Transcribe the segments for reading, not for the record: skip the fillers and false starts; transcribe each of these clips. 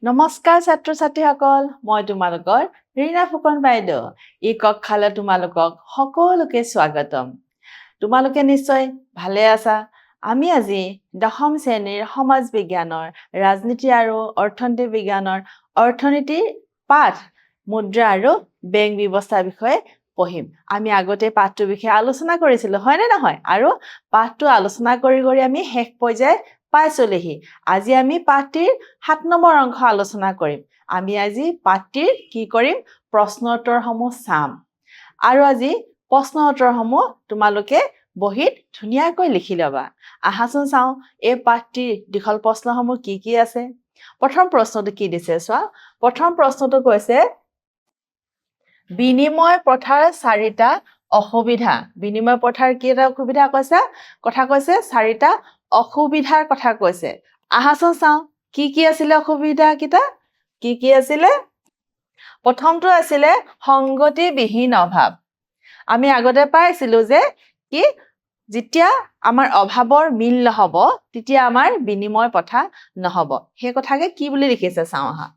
নমস্কাৰ ছাত্ৰ ছাত্ৰীসকল, মই তোমালোকৰ ৰীনা ফুকন বাইদেউ। এই কক্ষালৈ তোমালোকক সকলোকে স্বাগতম। তোমালোকে নিশ্চয় ভালে আছা। আমি আজি 10ম শ্ৰেণীৰ সমাজ বিজ্ঞানৰ ৰাজনীতি আৰু অৰ্থনীতি বিজ্ঞানৰ অৰ্থনীতিৰ পাঠ মুদ্ৰা আৰু বেংক ব্যৱস্থাৰ বিষয়ে পঢ়িম। আমি আগতে পাঠটোৰ বিষয়ে আলোচনা কৰিছিলো, হয়নে নহয়? আৰু পাঠটো আলোচনা কৰি আমি শেষ পৰ্যায় পাইছিলোহি। আজি আমি পাঠটিৰ 7 নম্বৰ অংশ আলোচনা কৰিম। আমি আজি পাঠটিৰ কি কৰিম? প্ৰশ্ন উত্তৰসমূহ চাম। আৰু আজি প্ৰশ্ন উত্তৰসমূহ তোমালোকে বহীত ধুনীয়াকৈ লিখি ল'বা। আহাচোন চাওঁ এই পাঠটিৰ দীঘল প্ৰশ্নসমূহ কি আছে। প্ৰথম প্ৰশ্নটো কি দিছে চোৱা। প্ৰথম প্ৰশ্নটো কৈছে বিনিময় প্ৰথাৰ 4টা অসুবিধা। বিনিময় প্ৰথাৰ কেইটা অসুবিধা কৈছে? কৈছে 4টা অসুবিধাৰ কথা কৈছে। আহাচোন চাওঁ কি আছিলে অসুবিধা কেইটা? কি আছিলে? প্ৰথমটো আছিলে সংগতিবিহীন অভাৱ। আমি আগতে পাইছিলো যে কি যেতিয়া আমাৰ অভাৱৰ মিল নহব তেতিয়া আমাৰ বিনিময় প্ৰথা নহব। সেই কথাকে কি বুলি লিখিছে চাওঁ আহা।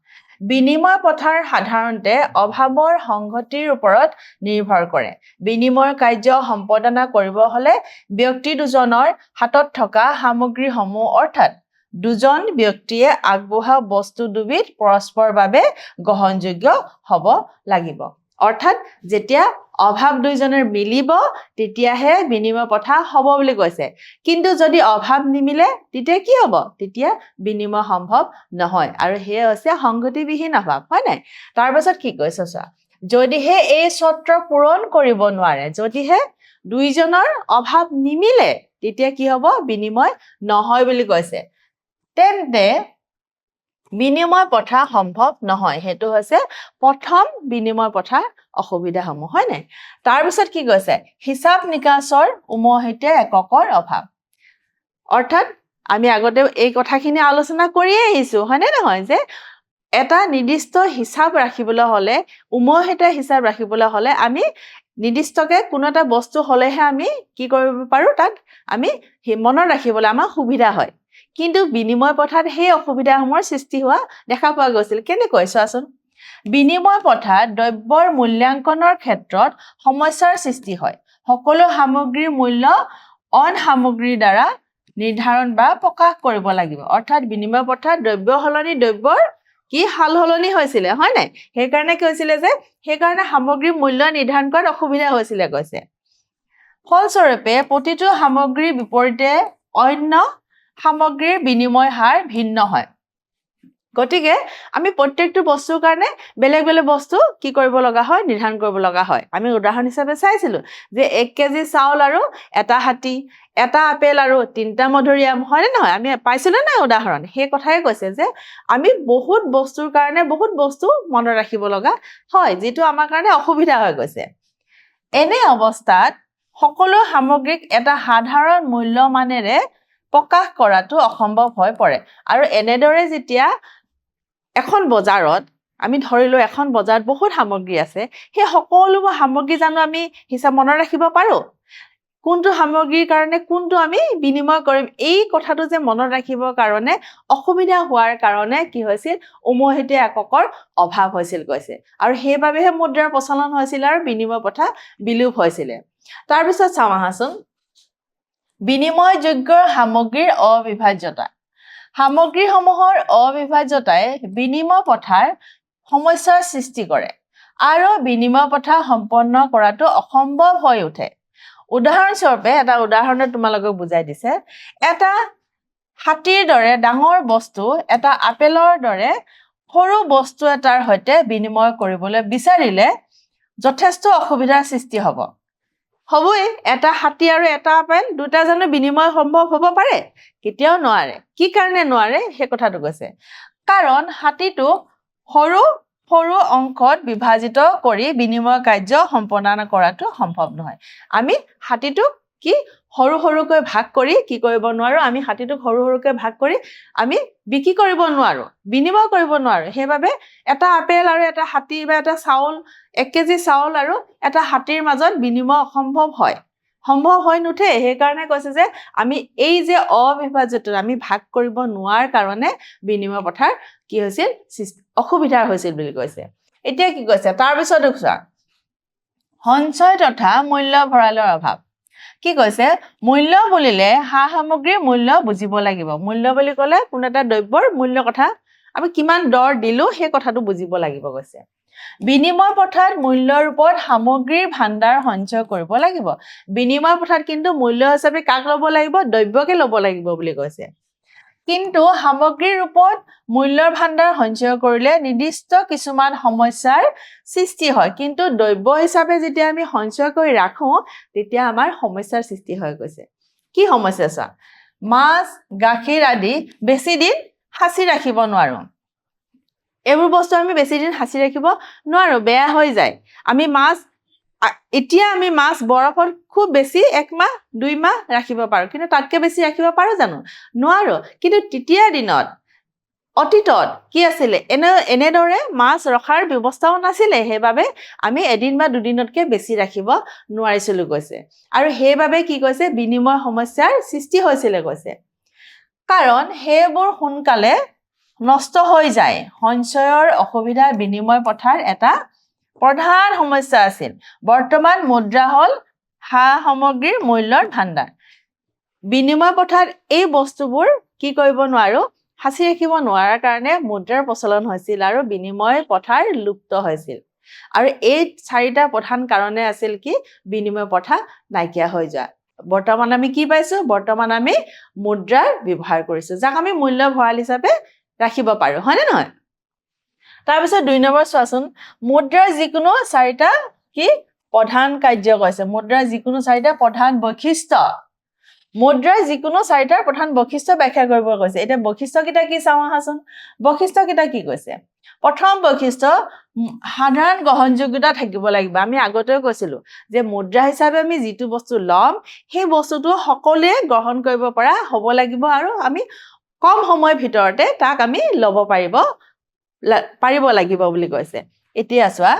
বিনিময় প্ৰথাৰ সাধাৰণতে অভাৱৰ সংগতিৰ ওপৰত নিৰ্ভৰ কৰে। বিনিময় কাৰ্য সম্পাদনা কৰিব হলে ব্যক্তি দুজনৰ হাতত থকা সামগ্ৰীসমূহ অৰ্থাৎ দুজন ব্যক্তিয়ে আগবঢ়া বস্তু দুবিধ পৰস্পৰৰ বাবে গ্ৰহণযোগ্য হ'ব লাগিব। অৰ্থাৎ যেতিয়া অভাৱ দুইজনৰ মিলিব তেতিয়াহে বিনিময় প্ৰথা হ'ব বুলি কৈছে। কিন্তু যদি অভাৱ নিমিলে তেতিয়া কি হ'ব? তেতিয়া বিনিময় সম্ভৱ নহয়। আৰু সেয়া হৈছে সংগতিবিহীন অভাৱ, হয় নাই? তাৰপাছত কি কৈছে চোৱা। যদিহে এই চৰ্ত পূৰণ কৰিব নোৱাৰে, যদিহে দুইজনৰ অভাৱ নিমিলে তেতিয়া কি হ'ব? বিনিময় নহয় বুলি কৈছে। তেন্তে বিনিময় প্ৰথা সম্ভৱ নহয়। সেইটো হৈছে প্ৰথম বিনিময় প্ৰথাৰ অসুবিধাসমূহ, হয় নাই? তাৰপিছত কি কৈছে? হিচাপ নিকাচৰ উমৈহতীয়া এককৰ অভাৱ। অৰ্থাৎ আমি আগতে এই কথাখিনি আলোচনা কৰিয়ে আহিছো, হয়নে নহয়? যে এটা নিৰ্দিষ্ট হিচাপ ৰাখিবলৈ হলে, উমৈহতীয়া হিচাপ ৰাখিবলৈ হলে আমি নিৰ্দিষ্টকে কোনো এটা বস্তু হলেহে আমি কি কৰিব পাৰো? তাত আমি মনত ৰাখিবলৈ আমাৰ সুবিধা হয়। কিন্তু বিনিময় প্ৰথাত সেই অসুবিধাসমূহৰ সৃষ্টি হোৱা দেখা পোৱা গৈছিল। কেনেকৈ চোৱাচোন। বিনিময় প্ৰথাত দ্ৰব্যৰ মূল্যাংকনৰ ক্ষেত্ৰত সমস্যাৰ সৃষ্টি হয়। সকলো সামগ্ৰীৰ মূল্য অইন সামগ্ৰীৰ দ্বাৰা নিৰ্ধাৰণ বা প্ৰকাশ কৰিব লাগিব। অৰ্থাৎ বিনিময় প্ৰথাত দ্ৰব্য সলনি দ্ৰব্যৰ কি সাল সলনি হৈছিলে, হয় নাই? সেইকাৰণে কি হৈছিলে যে সেইকাৰণে সামগ্ৰীৰ মূল্য নিৰ্ধাৰণ কৰাত অসুবিধা হৈছিলে কৈছে। ফলস্বৰূপে প্ৰতিটো সামগ্ৰীৰ বিপৰীতে অন্য সামগ্ৰীৰ বিনিময় হাৰ ভিন্ন হয়। গতিকে আমি প্ৰত্যেকটো বস্তুৰ কাৰণে বেলেগ বেলেগ বস্তু কি কৰিব লগা হয়? নিৰ্ধাৰণ কৰিব লগা হয়। আমি উদাহৰণ হিচাপে চাইছিলো যে 1 কেজি চাউল আৰু এটা হাতী, এটা আপেল আৰু 3টা মধুৰিআম, হয়নে নহয়? আমি পাইছিলো না উদাহৰণ। সেই কথাই কৈছে যে আমি বহুত বস্তুৰ কাৰণে বহুত বস্তু মনত ৰাখিব লগা হয়, যিটো আমাৰ কাৰণে অসুবিধা হৈ গৈছে। এনে অৱস্থাত সকলো সামগ্ৰীক এটা সাধাৰণ মূল্য মানেৰে প্ৰকাশ কৰাটো অসম্ভৱ হৈ পৰে। আৰু এনেদৰে যেতিয়া এখন বজাৰত আমি ধৰিলো এখন বজাৰত বহুত সামগ্ৰী আছে, সেই সকলোবোৰ সামগ্ৰী জানো আমি হিচাপ মনত ৰাখিব পাৰো? কোনটো সামগ্ৰীৰ কাৰণে কোনটো আমি বিনিময় কৰিম, এই কথাটো যে মনত ৰাখিবৰ কাৰণে অসুবিধা হোৱাৰ কাৰণে কি হৈছিল? উমৈহতীয়া এককৰ অভাৱ হৈছিল কৈছে। আৰু সেইবাবেহে মুদ্ৰাৰ প্ৰচলন হৈছিল আৰু বিনিময় প্ৰথা বিলোপ হৈছিলে। তাৰপিছত চাওঁ আহাচোন। বিনিময়যোগ্য সামগ্ৰীৰ অবিভাজ্যতা। সামগ্ৰীসমূহৰ অবিভাজ্যতাই বিনিময় প্ৰথাৰ সমস্যাৰ সৃষ্টি কৰে আৰু বিনিময় প্ৰথা সম্পন্ন কৰাটো অসম্ভৱ হৈ উঠে। উদাহৰণস্বৰূপে এটা উদাহৰণত তোমালোকক বুজাই দিছে। এটা হাতীৰ দৰে ডাঙৰ বস্তু এটা আপেলৰ দৰে সৰু বস্তু এটাৰ সৈতে বিনিময় কৰিবলৈ বিচাৰিলে যথেষ্ট অসুবিধাৰ সৃষ্টি হ'ব। হ'বই। এটা হাতী আৰু এটা আপেল দুটা জানো বিনিময় সম্ভৱ হ'ব পাৰে? কেতিয়াও নোৱাৰে। কি কাৰণে নোৱাৰে সেই কথাটো কৈছে। কাৰণ হাতীটো সৰু সৰু অংশত বিভাজিত কৰি বিনিময় কাৰ্য সম্পাদন কৰাটো সম্ভৱ নহয়। আমি হাতীটোক কি সৰু সৰুকৈ ভাগ কৰি কি কৰিব নোৱাৰো? আমি হাতীটোক সৰু সৰুকৈ ভাগ কৰি আমি বিক্ৰী কৰিব নোৱাৰো, বিনিময় কৰিব নোৱাৰো। সেইবাবে এটা আপেল আৰু এটা হাতী বা এটা চাউল, 1 কেজি চাউল আৰু এটা হাতীৰ মাজত বিনিময় অসম্ভৱ হয়। সম্ভৱ হৈ নুঠে সেইকাৰণে কৈছে যে আমি এই যে অবিভাজ্যটো আমি ভাগ কৰিব নোৱাৰাৰ কাৰণে বিনিময় প্ৰথাৰ কি হৈছিল অসুবিধাৰ হৈছিল বুলি কৈছে এতিয়া কি কৈছে তাৰ পিছত চোৱা সঞ্চয় তথা মূল্য ভঁৰালৰ অভাৱ কি কৈছে মূল্য বুলিলে সামগ্ৰীৰ মূল্য বুজিব লাগিব মূল্য বুলি ক'লে কোনো এটা দ্ৰব্যৰ মূল্য কথা আমি কিমান দৰ দিলো সেই কথাটো বুজিব লাগিব কৈছে বিনিময় প্ৰথাত মূল্যৰ ওপৰত সামগ্ৰীৰ ভাণ্ডাৰ সঞ্চয় কৰিব লাগিব বিনিময় প্ৰথাত কিন্তু মূল্য হিচাপে কাক ল'ব লাগিব দ্ৰব্যকে ল'ব লাগিব বুলি কৈছে কিন্তু সামগ্ৰীৰ ওপৰত মূল্যৰ ভাণ্ডাৰ সঞ্চয় কৰিলে নিৰ্দিষ্ট কিছুমান সমস্যাৰ সৃষ্টি হয় কিন্তু দ্ৰব্য হিচাপে যেতিয়া আমি সঞ্চয় কৰি ৰাখো তেতিয়া আমাৰ সমস্যাৰ সৃষ্টি হৈ গৈছে কি সমস্যা চোৱা মাছ গাখীৰ আদি বেছি দিন সাঁচি ৰাখিব নোৱাৰো এইবোৰ বস্তু আমি বেছি দিন সাঁচি ৰাখিব নোৱাৰো বেয়া হৈ যায় আমি মাছ এতিয়া আমি মাছ বৰফত খুব বেছি 1 মাহ 2 মাহ ৰাখিব পাৰো কিন্তু তাতকৈ বেছি ৰাখিব পাৰো জানো নোৱাৰো কিন্তু তেতিয়া দিনত অতীতত কি আছিল এনেদৰে মাছ ৰখাৰ ব্যৱস্থাও নাছিল সেইবাবে আমি এদিন বা দুদিনতকৈ বেছি ৰাখিব নোৱাৰিছিলো কৈছে আৰু সেইবাবে কি কৈছে বিনিময় সমস্যাৰ সৃষ্টি হৈছিল কৈছে কাৰণ সেইবোৰ সোনকালে নষ্ট হৈ যায় সঞ্চয়ৰ অসুবিধা বিনিময় প্ৰথাৰ এটা প্ৰধান সমস্যা আছিল বৰ্তমান মুদ্ৰা হল সামগ্ৰীৰ মূল্যৰ ভাণ্ডাৰ বিনিময় প্ৰথাত এই বস্তুবোৰ কি কৰিব নোৱাৰো সাঁচি ৰাখিব নোৱাৰাৰ কাৰণে মুদ্ৰাৰ প্ৰচলন হৈছিল আৰু বিনিময় প্ৰথাৰ লুপ্ত হৈছিল আৰু এই 4টা প্ৰধান কাৰণে আছিল কি বিনিময় প্ৰথা নাইকিয়া হৈ যোৱা বৰ্তমান আমি কি পাইছো বৰ্তমান আমি মুদ্ৰাৰ ব্যৱহাৰ কৰিছো যাক আমি মূল্য ভঁৰাল হিচাপে ৰাখিব পাৰো হয় নে নহয় তাৰ পিছত 2 নম্বৰ চোৱাচোন মুদ্ৰাৰ যিকোনো 4টা কি প্ৰধান কাৰ্য কৈছে মুদ্ৰাৰ যিকোনো 4টা প্ৰধান বৈশিষ্ট্য মুদ্ৰাৰ যিকোনো 4টাৰ প্ৰধান বৈশিষ্ট্য ব্যাখ্যা কৰিব কৈছে এটা বৈশিষ্ট্য কিটা কি চাওঁ আহাচোন বৈশিষ্ট্য কিটা কি কৈছে প্ৰথম বৈশিষ্ট্য সাধাৰণ গ্ৰহণযোগ্যতা থাকিব লাগিব আমি আগতেও কৈছিলো যে মুদ্ৰা হিচাপে আমি যিটো বস্তু লম সেই বস্তুটো সকলোৱে গ্ৰহণ কৰিব পৰা হ'ব লাগিব আৰু আমি কম সময়ৰ ভিতৰতে তাক আমি ল'ব পাৰিব লাগিব বুলি কৈছে এতিয়া চোৱা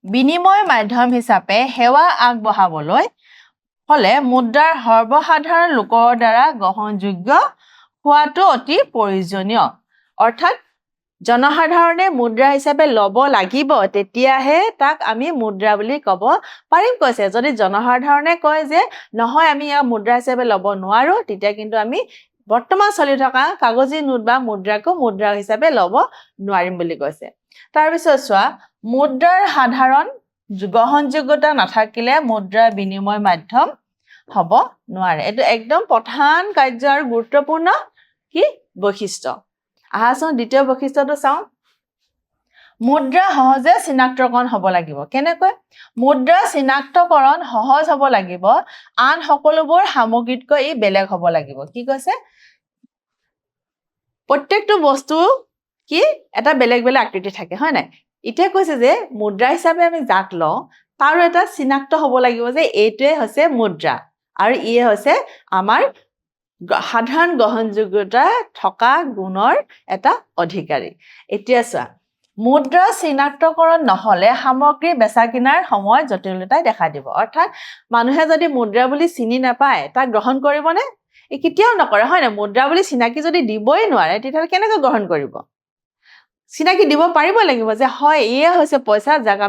বিনিময় মাধ্যম হিচাপে সেৱা আগবঢ়াবলৈ হলে মুদ্ৰাৰ সৰ্বসাধাৰণ লোকৰ দ্বাৰা গ্ৰহণযোগ্য হোৱাটো অতি প্ৰয়োজনীয় অৰ্থাৎ জনসাধাৰণে মুদ্ৰা হিচাপে ল'ব লাগিব তেতিয়াহে তাক আমি মুদ্ৰা বুলি ক'ব পাৰিম কৈছে যদি জনসাধাৰণে কয় যে নহয় আমি ইয়াক মুদ্ৰা হিচাপে ল'ব নোৱাৰো তেতিয়া কিন্তু আমি বৰ্তমান চলি থকা কাগজী নোট বা মুদ্ৰাকো মুদ্ৰা হিচাপে ল'ব নোৱাৰিম বুলি কৈছে তাৰ পিছত চোৱা মুদ্ৰাৰ সাধাৰণ গ্ৰহণযোগ্যতা নাথাকিলে মুদ্ৰাৰ বিনিময় মাধ্যম হ'ব নোৱাৰে এইটো একদম প্ৰধান কাৰ্য আৰু গুৰুত্বপূৰ্ণ কি বৈশিষ্ট্য আহাচোন দ্বিতীয় বৈশিষ্ট্যটো চাওঁ মুদ্ৰা সহজে চিনাক্তকৰণ হ'ব লাগিব কেনেকৈ মুদ্ৰা চিনাক্তকৰণ সহজ হ'ব লাগিব আন সকলোবোৰ সামগ্ৰীতকৈ ই বেলেগ হ'ব লাগিব কি কৈছে প্ৰত্যেকটো বস্তু কি এটা বেলেগ বেলেগ আকৃতি থাকে হয় নাই এতিয়া কৈছে যে মুদ্ৰা হিচাপে আমি যাক লওঁ তাৰো এটা চিনাক্ত হ'ব লাগিব যে এইটোৱে হৈছে মুদ্ৰা আৰু ইয়ে হৈছে আমাৰ সাধাৰণ গ্ৰহণযোগ্যতা থকা গুণৰ এটা অধিকাৰী এতিয়া চোৱা মুদ্ৰা চিনাক্তকৰণ নহলে সামগ্ৰী বেচা কিনাৰ সময় জটিলতাই দেখা দিব অৰ্থাৎ মানুহে যদি মুদ্ৰা বুলি চিনি নাপায় তাক গ্ৰহণ কৰিবনে কেতিয়াও নকৰে হয় না মুদ্ৰা বুলি চিনাকি যদি দিবই নোৱাৰে তেতিয়াহ'লে কেনেকৈ গ্ৰহণ কৰিব চিনাকি দিব পাৰিব লাগিব যে হয় ইয়ে হৈছে পইচা যাক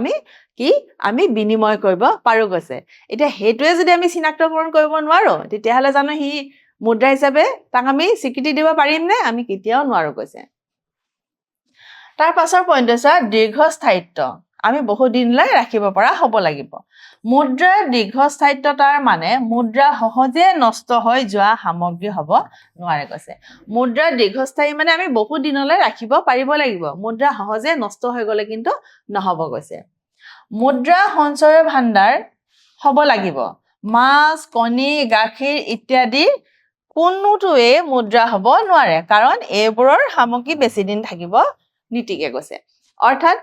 আমি বিনিময় কৰিব পাৰো গৈছে এতিয়া হেতুৱে যদি আমি চিনাক্তকৰণ কৰিব নোৱাৰো তেতিয়াহ'লে জানো হি মুদ্ৰা হিচাপে তাক আমি স্বীকৃতি দিব পাৰিম নে আমি কেতিয়াও নোৱাৰো কৈছে তাৰ পাছৰ পইণ্ট আছে দীৰ্ঘস্থায়িত্ব আমি বহু দিনলৈ ৰাখিব পৰা হ'ব লাগিব মুদ্ৰাৰ দীৰ্ঘস্থায়িত্বতাৰ মানে মুদ্ৰা সহজে নষ্ট হৈ যোৱা সামগ্ৰী হ'ব নোৱাৰে কৈছে মুদ্ৰাৰ দীৰ্ঘস্থায়ী মানে আমি বহু দিনলৈ ৰাখিব পাৰিব লাগিব মুদ্ৰা সহজে নষ্ট হৈ গ'লে কিন্তু নহ'ব কৈছে মুদ্ৰা সঞ্চয়ৰ ভাণ্ডাৰ হ'ব লাগিব মাছ কণী গাখীৰ ইত্যাদি কোনোটোৱে মুদ্ৰা হ'ব নোৱাৰে কাৰণ এইবোৰৰ সামগ্ৰী বেছি দিন থাকিব নীতিকে কৈছে অৰ্থাৎ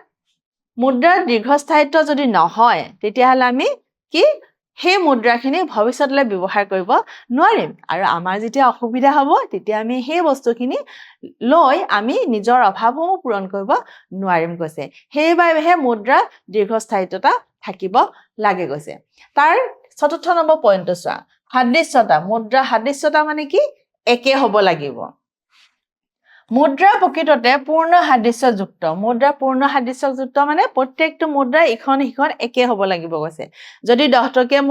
মুদ্ৰাৰ দীৰ্ঘস্থায়িত্ব যদি নহয় তেতিয়াহ'লে আমি কি সেই মুদ্ৰাখিনি ভৱিষ্যতলৈ ব্যৱহাৰ কৰিব নোৱাৰিম আৰু আমাৰ যেতিয়া অসুবিধা হ'ব তেতিয়া আমি সেই বস্তুখিনি লৈ আমি নিজৰ অভাৱসমূহ পূৰণ কৰিব নোৱাৰিম কৈছে সেইবাবে মুদ্ৰা দীৰ্ঘস্থায়িত্বতা থাকিব লাগে কৈছে তাৰ চতুৰ্থ নম্বৰ পইণ্টটো চোৱা সাদৃশ্যতা মুদ্ৰা সাদৃশ্যতা মানে কি একে হ'ব লাগিব মুদ্ৰা প্ৰকৃততে পূৰ্ণ সাদৃশ্যযুক্ত মুদ্ৰা পূৰ্ণ সাদৃশ্যযুক্ত মানে প্ৰত্যেকটো মুদ্ৰা ইখন সিখন একে হ'ব লাগিব কৈছে যদি 10 টকীয়া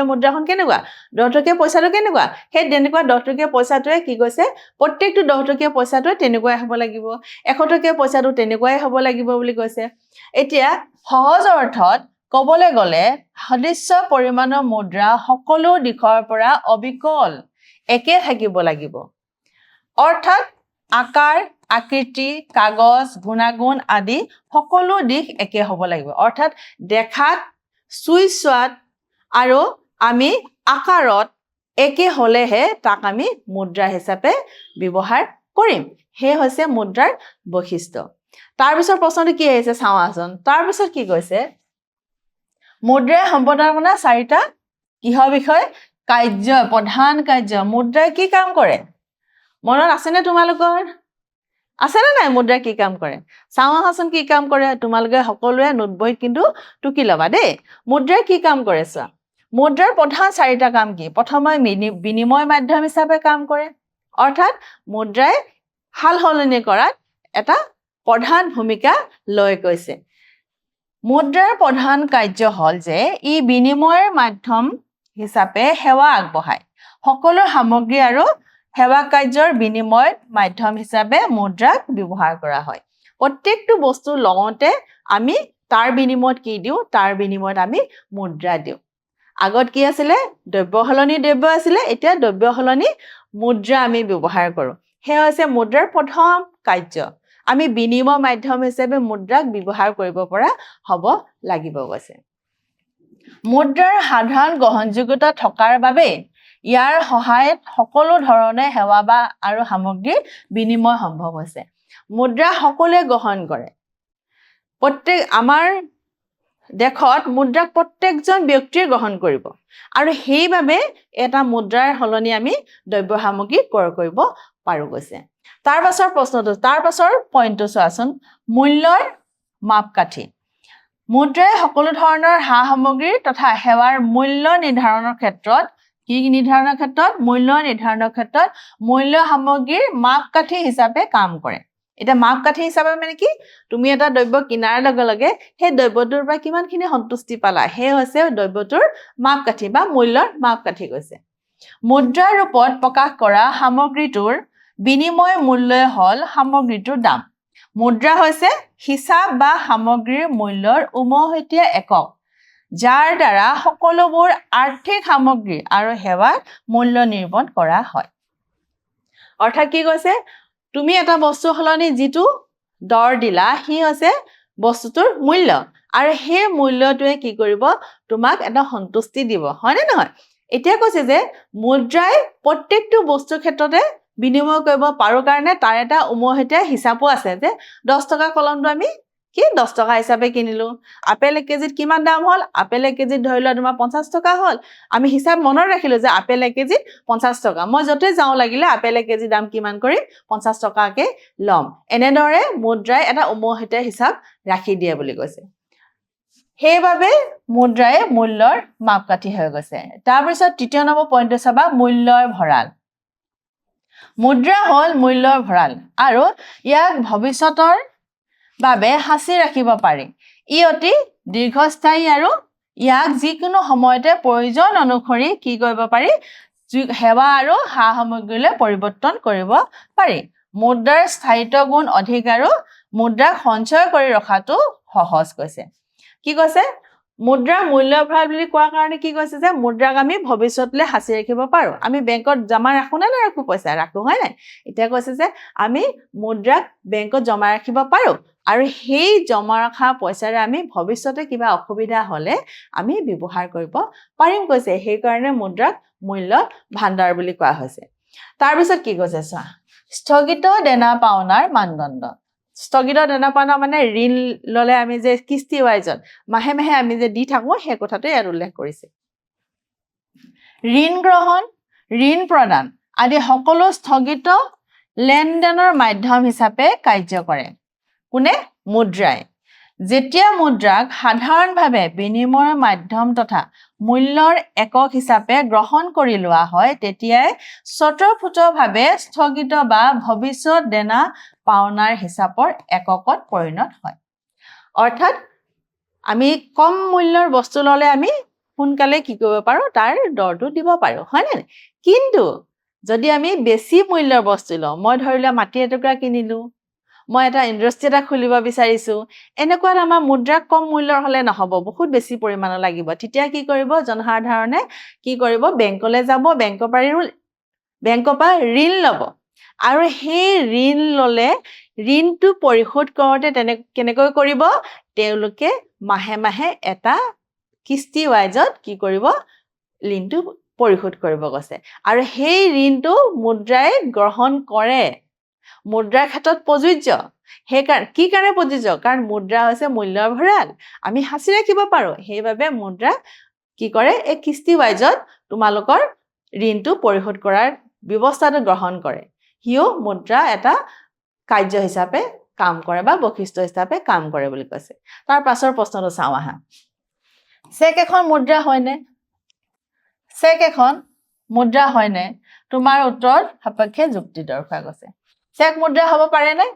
মুদ্ৰাখন কেনেকুৱা 10 টকীয়া পইচাটো কেনেকুৱা সেই তেনেকুৱা 10 টকীয়া পইচাটোৱে কি কৈছে প্ৰত্যেকটো 10 টকীয়া পইচাটোৱে তেনেকুৱাই হ'ব লাগিব 100 টকীয়া পইচাটো তেনেকুৱাই হ'ব লাগিব বুলি কৈছে এতিয়া সহজ অৰ্থত ক'বলৈ গ'লে সাদৃশ্য পৰিমাণৰ মুদ্ৰা সকলো দিশৰ পৰা অবিকল একে থাকিব লাগিব অৰ্থাৎ আকাৰ আকৃতি কাগজ গুণাগুণ আদি সকলো দিশ একে হ'ব লাগিব অৰ্থাৎ দেখাত চুইছোৱাত আৰু আমি আকাৰত একে হ'লেহে তাক আমি মুদ্ৰা হিচাপে ব্যৱহাৰ কৰিম হে হৈছে মুদ্ৰাৰ বৈশিষ্ট্য তাৰ পিছৰ প্ৰশ্নটো কি আহিছে চাওঁচোন তাৰ পিছত কি কৈছে মুদ্ৰাই সম্পাদন কৰা 4টা কিহৰ বিষয় কাৰ্য প্ৰধান কাৰ্য মুদ্ৰাই কি কাম কৰে মনত আছেনে তোমালোকৰ আছেনে নাই মুদ্ৰাই কি কাম কৰে চাওঁচোন কি কাম কৰে তোমালোকে সকলোৱে নোট বহীত কিন্তু টুকি ল'বা দেই মুদ্ৰাই কি কাম কৰে চোৱা মুদ্ৰাৰ প্ৰধান 4টা কাম কি প্ৰথমে বিনিময় মাধ্যম হিচাপে কাম কৰে অৰ্থাৎ মুদ্ৰাই হাল সলনি কৰাত এটা প্ৰধান ভূমিকা লয় কৈছে মুদ্ৰাৰ প্ৰধান কাৰ্য হ'ল যে ই বিনিময়ৰ মাধ্যম হিচাপে সেৱা আগবঢ়ায় সকলো সামগ্ৰী আৰু সেৱা কাৰ্যৰ বিনিময় মাধ্যম হিচাপে মুদ্ৰাক ব্যৱহাৰ কৰা হয় প্ৰত্যেকটো বস্তু লওঁতে আমি তাৰ বিনিময়ত কি দিওঁ তাৰ বিনিময়ত আমি মুদ্ৰা দিওঁ আগত কি আছিলে দ্ৰব্য সলনি দ্ৰব্য আছিলে এতিয়া দ্ৰব্য সলনি মুদ্ৰা আমি ব্যৱহাৰ কৰোঁ হে হৈছে মুদ্ৰাৰ প্ৰথম কাৰ্য আমি বিনিময় মাধ্যম হিচাপে মুদ্ৰাক ব্যৱহাৰ কৰিব পৰা হ'ব লাগিব কৈছে মুদ্ৰাৰ সাধাৰণ গ্ৰহণযোগ্যতা থকাৰ বাবে ইয়াৰ সহায়ত সকলো ধৰণে সেৱা বা আৰু সামগ্ৰীৰ বিনিময় সম্ভৱ হৈছে মুদ্ৰা সকলোৱে গ্ৰহণ কৰে প্ৰত্যেক আমাৰ দেখত মুদ্ৰাক প্ৰত্যেকজন ব্যক্তিয়ে গ্ৰহণ কৰিব আৰু সেইবাবে এটা মুদ্ৰাৰ সলনি আমি দ্ৰব্য সামগ্ৰী ক্ৰয় কৰিব পাৰো কৈছে তাৰ পাছৰ পইণ্টটো চোৱাচোন মূল্যৰ মাপকাঠি মুদ্ৰাই সকলো ধৰণৰ সামগ্ৰী তথা সেৱাৰ মূল্য নিৰ্ধাৰণৰ ক্ষেত্ৰত মূল্য সামগ্ৰীৰ মাপকাঠি হিচাপে কাম কৰে এটা মাপকাঠি হিচাপে মানে কি তুমি এটা দ্ৰব্য কিনাৰ লগে লগে সেই দ্ৰব্যটোৰ পৰা কিমানখিনি সন্তুষ্টি পালা হে হৈছে দ্ৰব্যটোৰ মাপকাঠি বা মূল্যৰ মাপকাঠি কৈছে মুদ্ৰাৰ ৰূপত প্ৰকাশ কৰা সামগ্ৰীটোৰ বিনিময় মূল্যই হ'ল সামগ্ৰীটোৰ দাম মুদ্ৰা হৈছে হিচাপ বা সামগ্ৰীৰ মূল্যৰ উমৈহতীয়া একক যাৰ দ্বাৰা সকলোবোৰ আৰ্থিক সামগ্ৰী আৰু সেৱাৰ মূল্য নিৰ্ণয় কৰা হয় অৰ্থাৎ কি কৈছে তুমি এটা বস্তু সলনি যিটো দৰ দিলা হি হৈছে বস্তুটোৰ মূল্য আৰু সেই মূল্যটোৱে কি কৰিব তোমাক এটা সন্তুষ্টি দিব হয়নে নহয় এতিয়া কৈছে যে মুদ্ৰাই প্ৰত্যেকটো বস্তুৰ ক্ষেত্ৰতে বিনিময় কৰিব পাৰো কাৰণে তাৰ এটা উমৈহতীয়া হিচাপো আছে যে 10 টকা কলমটো আমি কি 10 টকা হিচাপে কিনিলো আপেল 1 কেজিত কিমান দাম হ'ল আপেল 1 কেজিত ধৰিলা তোমাৰ 50 টকা হ'ল আমি হিচাপ মনত ৰাখিলো যে আপেল 1 কেজিত 50 টকা মই যতে যাও লাগিলে আপেল 1 কেজি দাম কিমান কৰি 50 টকাকে লম এনেদৰে মুদ্ৰাই এটা উমৈহতীয়া হিচাপ ৰাখি দিয়ে বুলি কৈছে সেইবাবে মুদ্ৰাই মূল্যৰ মাপকাঠি হৈ গৈছে তাৰ পিছত তৃতীয় নম্বৰ পইণ্টটো চাবা মূল্যৰ ভঁৰাল মুদ্ৰা হ'ল মূল্যৰ ভঁৰাল আৰু ইয়াক ভৱিষ্যতৰ বাবে সাঁচি ৰাখিব পাৰি ই অতি দীৰ্ঘস্থায়ী আৰু ইয়াক যিকোনো সময়তে প্ৰয়োজন অনুসৰি কি কৰিব পাৰি সেৱা আৰু সামগ্ৰীলৈ পৰিৱৰ্তন কৰিব পাৰি মুদ্ৰাৰ স্থায়িত্ব গুণ অধিক আৰু মুদ্ৰাক সঞ্চয় কৰি ৰখাটো সহজ কৈছে কি কৈছে মুদ্ৰাৰ মূল্য ভঁৰাল বুলি কোৱাৰ কাৰণে কি কৈছে যে মুদ্ৰাক আমি ভৱিষ্যতলৈ সাঁচি ৰাখিব পাৰো আমি বেংকত জমা ৰাখো নে নাৰাখো পইচা ৰাখো হয় নাই এতিয়া কৈছে যে আমি মুদ্ৰাক বেংকত জমা ৰাখিব পাৰো আৰু সেই জমা ৰখা পইচাৰে আমি ভৱিষ্যতে কিবা অসুবিধা হলে আমি ব্যৱহাৰ কৰিব পাৰিম কৈছে সেই কাৰণে মুদ্ৰাক মূল্য ভাণ্ডাৰ বুলি কোৱা হৈছে তাৰ পিছত কি কৈছে চোৱা স্থগিত দেনা পাওনাৰ মানদণ্ড স্থগিত দেনা পাওনা মানে ঋণ ললে আমি যে কিস্তি ৱাইজত মাহে মাহে আমি যে দি থাকো সেই কথাটো ইয়াত উল্লেখ কৰিছে ঋণ গ্ৰহণ ঋণ প্ৰদান আদি সকলো স্থগিত লেনদেনৰ মাধ্যম হিচাপে কাৰ্য কৰে কোনে মুদ্ৰাই যেতিয়া মুদ্ৰাক সাধাৰণভাৱে বিনিময়ৰ মাধ্যম তথা মূল্যৰ একক হিচাপে গ্ৰহণ কৰি লোৱা হয় তেতিয়াই স্বতঃস্ফূৰ্তভাৱে স্থগিত বা ভৱিষ্যত দেনা পাওনাৰ হিচাপৰ এককত পৰিণত হয়। অৰ্থাৎ আমি কম মূল্যৰ বস্তু ল'লে আমি সোনকালে কি কৰিব পাৰোঁ, তাৰ দৰটো দিব পাৰোঁ, হয়নে? কিন্তু যদি আমি বেছি মূল্যৰ বস্তু লওঁ, মই ধৰি লোৱা মাটি এটুকুৰা কিনিলোঁ, মই এটা ইণ্ডাষ্ট্ৰি এটা খুলিব বিচাৰিছোঁ, এনেকুৱা আমাৰ মুদ্ৰা কম মূল্যৰ হ'লে নহ'ব, বহুত বেছি পৰিমাণৰ লাগিব। তেতিয়া কি কৰিব, জনসাধাৰণে কি কৰিব, বেংকলৈ যাব, বেংকৰ পৰা ঋণ ল'ব। আৰু সেই ঋণ ল'লে ঋণটো পৰিশোধ কৰোঁতে কেনেকৈ কৰিব, তেওঁলোকে মাহে মাহে এটা কিস্তি ৱাইজত কি কৰিব, ঋণটো পৰিশোধ কৰিব কৈছে। আৰু সেই ঋণটো মুদ্ৰাই গ্ৰহণ কৰে, মুদ্ৰাৰ ক্ষেত্ৰত প্ৰযোজ্য। সেইকাৰণে কি কাৰণে প্ৰযোজ্য, কাৰণ মুদ্ৰা হৈছে মূল্যৰ ভঁৰাল, আমি সাঁচি ৰাখিব পাৰোঁ। সেইবাবে মুদ্ৰা কি কৰে, এই কিস্তি ৱাইজত তোমালোকৰ ঋণটো পৰিশোধ কৰাৰ ব্যৱস্থাটো গ্ৰহণ কৰে। সিও মুদ্ৰা এটা কাৰ্য হিচাপে কাম কৰে বা বৈশিষ্ট্য হিচাপে কাম কৰে বুলি কৈছে। তাৰ পাছৰ প্ৰশ্নটো চাওঁ আহা। চেক এখন মুদ্ৰা হয়নে? চেক এখন মুদ্ৰা হয়নে? তোমাৰ উত্তৰ সাপেক্ষে যুক্তি দৰ্শোৱা গৈছে। চেক মুদ্ৰা হ'ব পাৰেনে?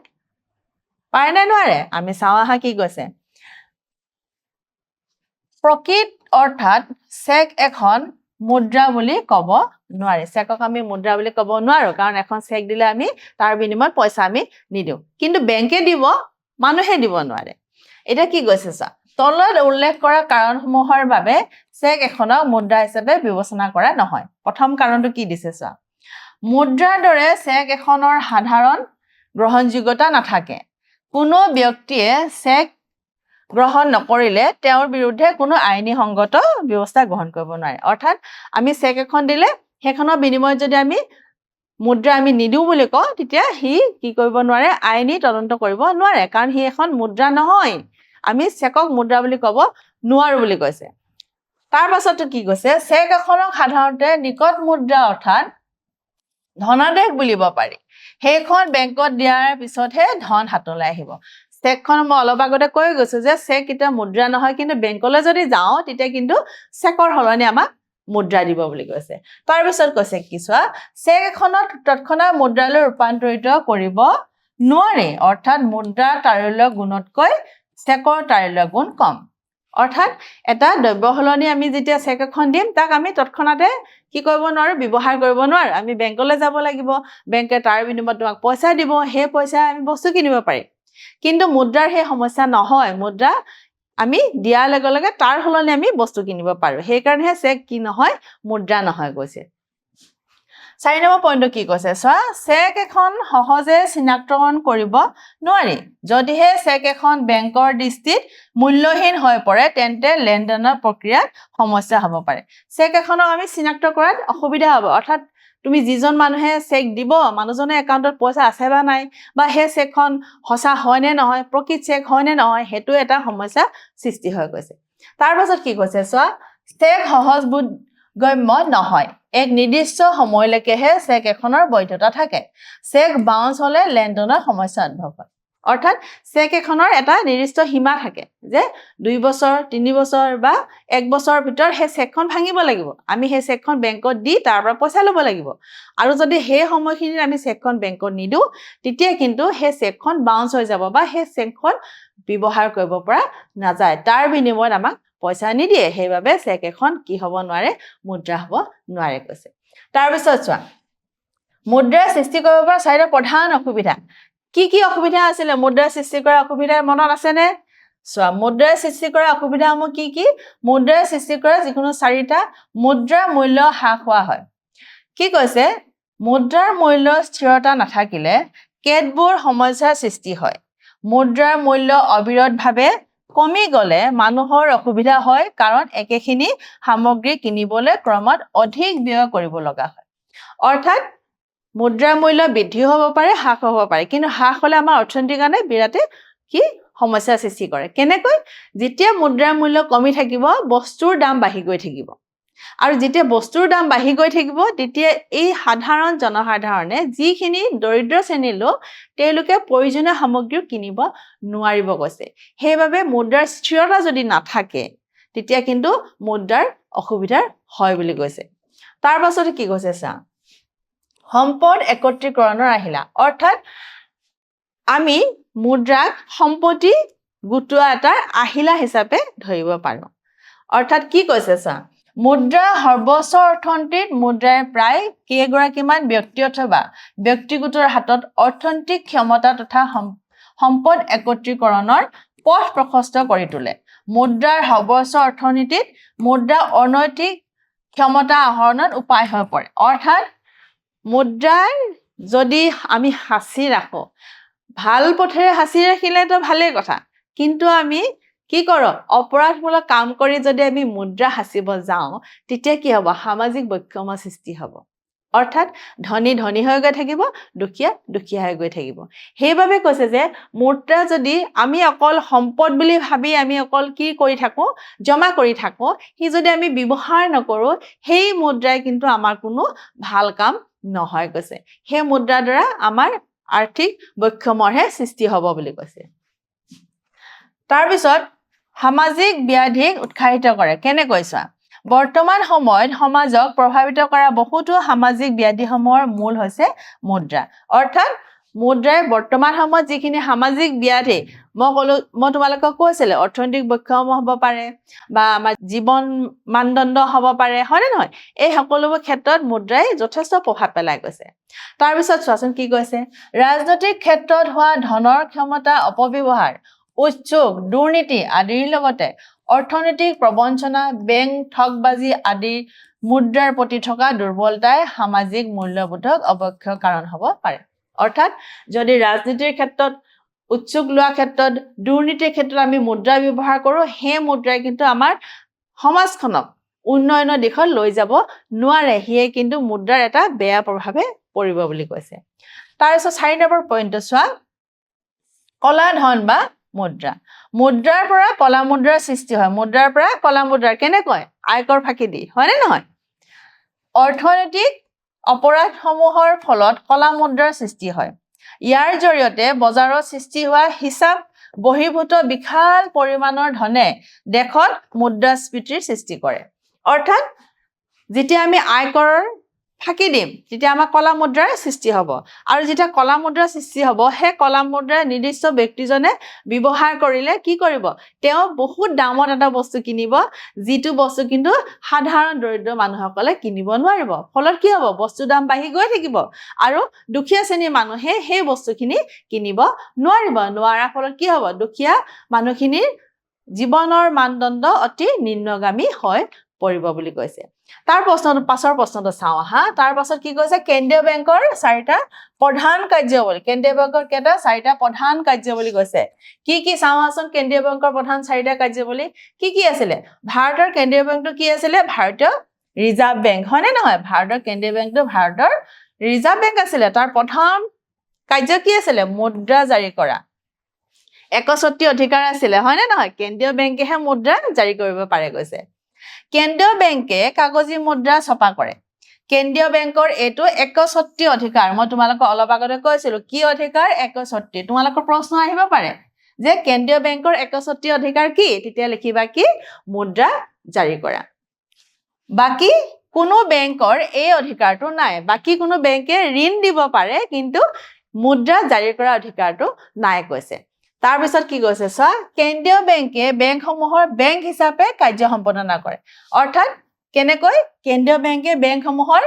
পাৰে নে নোৱাৰে? আমি চাওঁ আহা কি কৈছে। প্ৰকৃত অৰ্থাৎ চেক এখন মুদ্ৰা বুলি ক'ব নোৱাৰি। চেকক আমি মুদ্ৰা বুলি ক'ব নোৱাৰোঁ, কাৰণ এখন চেক দিলে আমি তাৰ বিনিময়ত পইচা আমি নিদিওঁ। কিন্তু বেংকে দিব, মানুহে দিব নোৱাৰে। এতিয়া কি কৈছে চোৱা, তলত উল্লেখ কৰা কাৰণসমূহৰ বাবে চেক এখনক মুদ্ৰা হিচাপে বিবেচনা কৰা নহয়। প্ৰথম কাৰণটো কি দিছে চোৱা, মুদ্ৰাৰ দৰে চেক এখনৰ সাধাৰণ গ্ৰহণযোগ্যতা নাথাকে। কোনো ব্যক্তিয়ে চেক গ্ৰহণ নকৰিলে তেওঁৰ বিৰুদ্ধে কোনো আইনী সংগত ব্যৱস্থা গ্ৰহণ কৰিব নোৱাৰে। অৰ্থাৎ আমি চেক এখন দিলে সেইখনৰ বিনিময়ত যদি আমি মুদ্ৰা আমি নিদিওঁ বুলি কওঁ, তেতিয়া সি কি কৰিব নোৱাৰে, আইনী তদন্ত কৰিব নোৱাৰে, কাৰণ সি এখন মুদ্ৰা নহয়। আমি চেকক মুদ্ৰা বুলি ক'ব নোৱাৰোঁ বুলি কৈছে। তাৰ পাছতো কি কৈছে, চেক এখনক সাধাৰণতে নিকট মুদ্ৰা অৰ্থাৎ ধনাদেশ বুলিব পাৰি। সেইখন বেংকত দিয়াৰ পিছতহে ধন হাতলৈ আহিব। চেকখন মই অলপ আগতে কৈ গৈছোঁ যে চেক এতিয়া মুদ্ৰা নহয়, কিন্তু বেংকলৈ যদি যাওঁ তেতিয়া কিন্তু চেকৰ সলনি আমাক মুদ্ৰা দিব বুলি কৈছে। তাৰপিছত কৈছে কি চোৱা, চেক এখনত তৎক্ষণাৎ মুদ্ৰালৈ ৰূপান্তৰিত কৰিব নোৱাৰি। অৰ্থাৎ মুদ্ৰাৰ তাৰল্য গুণতকৈ চেকৰ তাৰল্য গুণ কম। অৰ্থাৎ এটা দ্ৰব্য সলনি আমি যেতিয়া চেক এখন দিম, তাক আমি তৎক্ষণাতে কি কৰিব নোৱাৰোঁ, ব্যৱহাৰ কৰিব নোৱাৰোঁ। আমি বেংকলৈ যাব লাগিব, বেংকে তাৰ বিনিময়ত তোমাক পইচা দিব, সেই পইচা আমি বস্তু কিনিব পাৰিম। কিন্তু মুদ্ৰাৰ সেই সমস্যা নহয়। মুদ্ৰা আমি দিয়াৰ লগে লগে তাৰ সলনি আমি বস্তু কিনিব পাৰোঁ। সেইকাৰণেহে চেক কি নহয়, মুদ্ৰা নহয় কৈছে। 4 নম্বৰ পইণ্টটো কি কৈছে চোৱা, চেক এখন সহজে চিনাক্তকৰণ কৰিব নোৱাৰি। যদিহে চেক এখন বেংকৰ দৃষ্টিত মূল্যহীন হৈ পৰে, তেন্তে লেনদেনৰ প্ৰক্ৰিয়াত সমস্যা হ'ব পাৰে। চেক এখনক আমি চিনাক্ত কৰাত অসুবিধা হ'ব। অৰ্থাৎ তুমি যিজন মানুহে চেক দিব, মানুহজনৰ একাউণ্টত পইচা আছে বা নাই, বা সেই চেকখন সঁচা হয়নে নহয়, প্ৰকৃত চেক হয়নে নহয়, সেইটো এটা সমস্যা সৃষ্টি হৈ গৈছে। তাৰ পাছত কি কৈছে চোৱা, চেক সহজবোধগম্য নহয়। এক নিৰ্দিষ্ট সময়লৈকেহে চেক এখনৰ বৈধতা থাকে। চেক বাউন্স হ'লে লেনদেনৰ সমস্যা উদ্ভৱ হয়। অৰ্থাৎ চেক এখনৰ এটা নিৰ্দিষ্ট সীমা থাকে যে 2 বছৰ, 3 বছৰ বা 1 বছৰৰ ভিতৰত সেই চেকখন ভাঙিব লাগিব। আমি সেই চেকখন বেংকত দি তাৰ পৰা পইচা ল'ব লাগিব। আৰু যদি সেই সময়খিনিত আমি চেকখন বেংকত নিদিওঁ, তেতিয়া কিন্তু সেই চেকখন বাউন্স হৈ যাব বা সেই চেকখন ব্যৱহাৰ কৰিব পৰা নাযায়। তাৰ বিনিময়ত আমাক পইচা নিদিয়ে। সেইবাবে চেক এখন কি হ'ব নোৱাৰে, মুদ্ৰা হ'ব নোৱাৰে কৈছে। তাৰপিছত চোৱা, মুদ্ৰাৰ সৃষ্টি কৰিব পৰা 4টা প্ৰধান অসুবিধা। কি কি অসুবিধা আছিলে মুদ্ৰাৰ সৃষ্টি কৰা অসুবিধাৰ মনত আছেনে? চোৱা, মুদ্ৰাৰ সৃষ্টি কৰা অসুবিধাসমূহ কি কি? মুদ্ৰাৰ সৃষ্টি কৰা যিকোনো 4টা, মুদ্ৰাৰ মূল্য হ্ৰাস হোৱা হয়। কি কৈছে, মুদ্ৰাৰ মূল্য স্থিৰতা নাথাকিলে কেতবোৰ সমস্যাৰ সৃষ্টি হয়। মুদ্ৰাৰ মূল্য অবিৰতভাৱে কমি গ'লে মানুহৰ অসুবিধা হয়, কাৰণ একেখিনি সামগ্ৰী কিনিবলৈ ক্ৰমত অধিক ব্যয় কৰিব লগা হয়। অৰ্থাৎ মুদ্ৰাৰ মূল্য বৃদ্ধি হ'ব পাৰে, হ্ৰাস হ'ব পাৰে, কিন্তু হ্ৰাস হ'লে আমাৰ অৰ্থনীতিৰ কাৰণে বিৰাটেই কি সমস্যাৰ সৃষ্টি কৰে। কেনেকৈ? যেতিয়া মুদ্ৰাৰ মূল্য কমি থাকিব, বস্তুৰ দাম বাঢ়ি গৈ থাকিব। আৰু যেতিয়া বস্তুৰ দাম বাঢ়ি গৈ থাকিব তেতিয়া এই সাধাৰণ জনসাধাৰণে যিখিনি দৰিদ্ৰ শ্ৰেণীৰ লোক তেওঁলোকে প্ৰয়োজনীয় সামগ্ৰী কিনিব নোৱাৰিব কৈছে সেইবাবে মুদ্ৰাৰ স্থিৰতা যদি নাথাকে তেতিয়া কিন্তু মুদ্ৰাৰ অসুবিধা হয় বুলি কৈছে তাৰ পাছতে কি কৈছে চা সম্পদ একত্ৰীকৰণৰ আহিলা অৰ্থাৎ আমি মুদ্ৰাক সম্পত্তি গোটোৱা এটা আহিলা হিচাপে ধৰিব পাৰো অৰ্থাৎ কি কৈছে চা মুদ্ৰা সৰ্বোচ্চ অৰ্থনীতিত মুদ্ৰাই প্ৰায় কেইগৰাকীমান ব্যক্তি অথবা ব্যক্তিগোটৰ হাতত অৰ্থনৈতিক ক্ষমতা তথা সম্পদ একত্ৰীকৰণৰ পথ প্ৰশস্ত কৰি তোলে মুদ্ৰাৰ সৰ্বোচ্চ অৰ্থনীতিত মুদ্ৰা অনৈতিক ক্ষমতা আহৰণৰ উপায় হৈ পৰে অৰ্থাৎ মুদ্ৰাৰ যদি আমি সাঁচি ৰাখো ভাল পথেৰে সাঁচি ৰাখিলেতো ভালেই কথা কিন্তু আমি কি কৰো অপৰাধমূলক কাম কৰি যদি আমি মুদ্ৰা সাঁচিব যাওঁ তেতিয়া কি হ'ব সামাজিক বৈষম্যৰ সৃষ্টি হ'ব অৰ্থাৎ ধনী ধনী হৈ গৈ থাকিব দুখীয়া দুখীয়া হৈ গৈ থাকিব সেইবাবে কৈছে যে মুদ্ৰা যদি আমি অকল সম্পদ বুলি ভাবি আমি অকল কি কৰি থাকো জমা কৰি থাকো সি যদি আমি ব্যৱহাৰ নকৰো সেই মুদ্ৰাই কিন্তু আমাৰ কোনো ভাল কাম নহয় কৈছে সেই মুদ্ৰাৰ দ্বাৰা আমাৰ আৰ্থিক বৈষম্যৰহে সৃষ্টি হ'ব বুলি কৈছে তাৰ পিছত সামাজিক ব্যাধিক উৎসাহিত কৰে কেনে কৈছা বৰ্তমান সময়ত সমাজক প্ৰভাৱিত কৰা বহুতো সামাজিক ব্যাধিসমূহৰ মূল হৈছে মুদ্ৰা অৰ্থাৎ মুদ্ৰাই বৰ্তমান সময়ত যিখিনি সামাজিক ব্যাধি মই তোমালোকক কৈছিলে অৰ্থনৈতিক বৈষম্য হ'ব পাৰে বা আমাৰ জীৱন মানদণ্ড হ'ব পাৰে হয়নে নহয় এই সকলোবোৰ ক্ষেত্ৰত মুদ্ৰাই যথেষ্ট প্ৰভাৱ পেলাই গৈছে তাৰ পিছত চোৱাচোন কি কৈছে ৰাজনৈতিক ক্ষেত্ৰত হোৱা ধনৰ ক্ষমতা অপব্যৱহাৰ উচ্চক দুৰ্নীতি আদিৰ লগতে অৰ্থনৈতিক প্ৰবঞ্চনা বেংক ঠগবাজি আদি মুদ্ৰাৰ প্ৰতি থকা দুৰ্বলতাই সামাজিক মূল্যবোধক অৱক্ষয়ৰ কাৰণ হ'ব পাৰে অৰ্থাৎ যদি ৰাজনীতিৰ ক্ষেত্ৰত উচ্চক লোৱা ক্ষেত্ৰত দুৰ্নীতিৰ ক্ষেত্ৰত আমি মুদ্ৰা ব্যৱহাৰ কৰো সেই মুদ্ৰাই কিন্তু আমাৰ সমাজখনক উন্নয়নৰ দিশত লৈ যাব নোৱাৰে হিয়ে কিন্তু মুদ্ৰাৰ এটা বেয়া প্ৰভাৱে পৰিব বুলি কৈছে তাৰ পিছত 4 নম্বৰ পইণ্টটো চোৱা কলা ধন বা মুদ্ৰা মুদ্ৰাৰ পৰা কলা মুদ্ৰাৰ সৃষ্টি হয় মুদ্ৰাৰ পৰা কলা মুদ্ৰাৰ কেনেকৈ আয়কৰ ফাঁকি দি হয়নে নহয় অৰ্থনৈতিক অপৰাধসমূহৰ ফলত কলা মুদ্ৰাৰ সৃষ্টি হয় ইয়াৰ জৰিয়তে বজাৰত সৃষ্টি হোৱা হিচাপ বহিৰ্ভূত বিশাল পৰিমাণৰ ধনে দেশত মুদ্ৰাস্ফীতিৰ সৃষ্টি কৰে অৰ্থাৎ যেতিয়া আমি আয়কৰৰ ফাঁকি দিম তেতিয়া আমাৰ কলা মুদ্ৰাৰ সৃষ্টি হ'ব আৰু যেতিয়া কলা মুদ্ৰাৰ সৃষ্টি হ'ব সেই কলা মুদ্ৰা নিৰ্দিষ্ট ব্যক্তিজনে ব্যৱহাৰ কৰিলে কি কৰিব তেওঁ বহুত দামত এটা বস্তু কিনিব যিটো বস্তু কিন্তু সাধাৰণ দৰিদ্ৰ মানুহসকলে কিনিব নোৱাৰিব ফলত কি হ'ব বস্তুৰ দাম বাঢ়ি গৈ থাকিব আৰু দুখীয়া শ্ৰেণীৰ মানুহে সেই বস্তুখিনি কিনিব নোৱাৰাৰ ফলত কি হ'ব দুখীয়া মানুহখিনিৰ জীৱনৰ মানদণ্ড অতি নিম্নগামী হৈ পৰিব বুলি কৈছে তাৰ পাছৰ প্ৰশ্নটো চাওঁ আহা তাৰ পাছত কি কৈছে কেন্দ্ৰীয় বেংকৰ 4টা প্ৰধান কাৰ্যাৱলী কেন্দ্ৰীয় বেংকৰ কেইটা 4টা প্ৰধান কাৰ্যাৱলী কৈছে কি চাওঁচোন কেন্দ্ৰীয় বেংকৰ প্ৰধান 4টা কাৰ্যাৱলী কি আছিলে ভাৰতৰ কেন্দ্ৰীয় বেংকটো কি আছিলে ভাৰতীয় ৰিজাৰ্ভ বেংক হয়নে নহয় ভাৰতৰ কেন্দ্ৰীয় বেংকটো ভাৰতৰ ৰিজাৰ্ভ বেংক আছিলে তাৰ প্ৰথম কাৰ্য কি আছিলে মুদ্ৰা জাৰি কৰা একচত্তি অধিকাৰ আছিলে হয়নে নহয় কেন্দ্ৰীয় বেংকেহে মুদ্ৰা জাৰি কৰিব পাৰে কৈছে কেন্দ্ৰীয় বেংকে কাগজী মুদ্ৰা ছপা কৰে কেন্দ্ৰীয় বেংকৰ এইটো একচত্তি অধিকাৰ মই তোমালোকক অলপ আগতে কৈছিলো কি অধিকাৰ একচত্তি তোমালোকৰ প্ৰশ্ন আহিব পাৰে যে কেন্দ্ৰীয় বেংকৰ একচত্তি অধিকাৰ কি তেতিয়া লিখিবা কি মুদ্ৰা জাৰি কৰা বাকি কোনো বেংকৰ এই অধিকাৰটো নাই বাকি কোনো বেংকে ঋণ দিব পাৰে কিন্তু মুদ্ৰা জাৰি কৰা অধিকাৰটো নাই কৈছে তাৰ পিছত কি কৈছে চোৱা কেন্দ্ৰীয় বেংকে বেংকসমূহৰ বেংক হিচাপে কাৰ্য সম্পাদনা কৰে অৰ্থাৎ কেনেকৈ কেন্দ্ৰীয় বেংকে বেংকসমূহৰ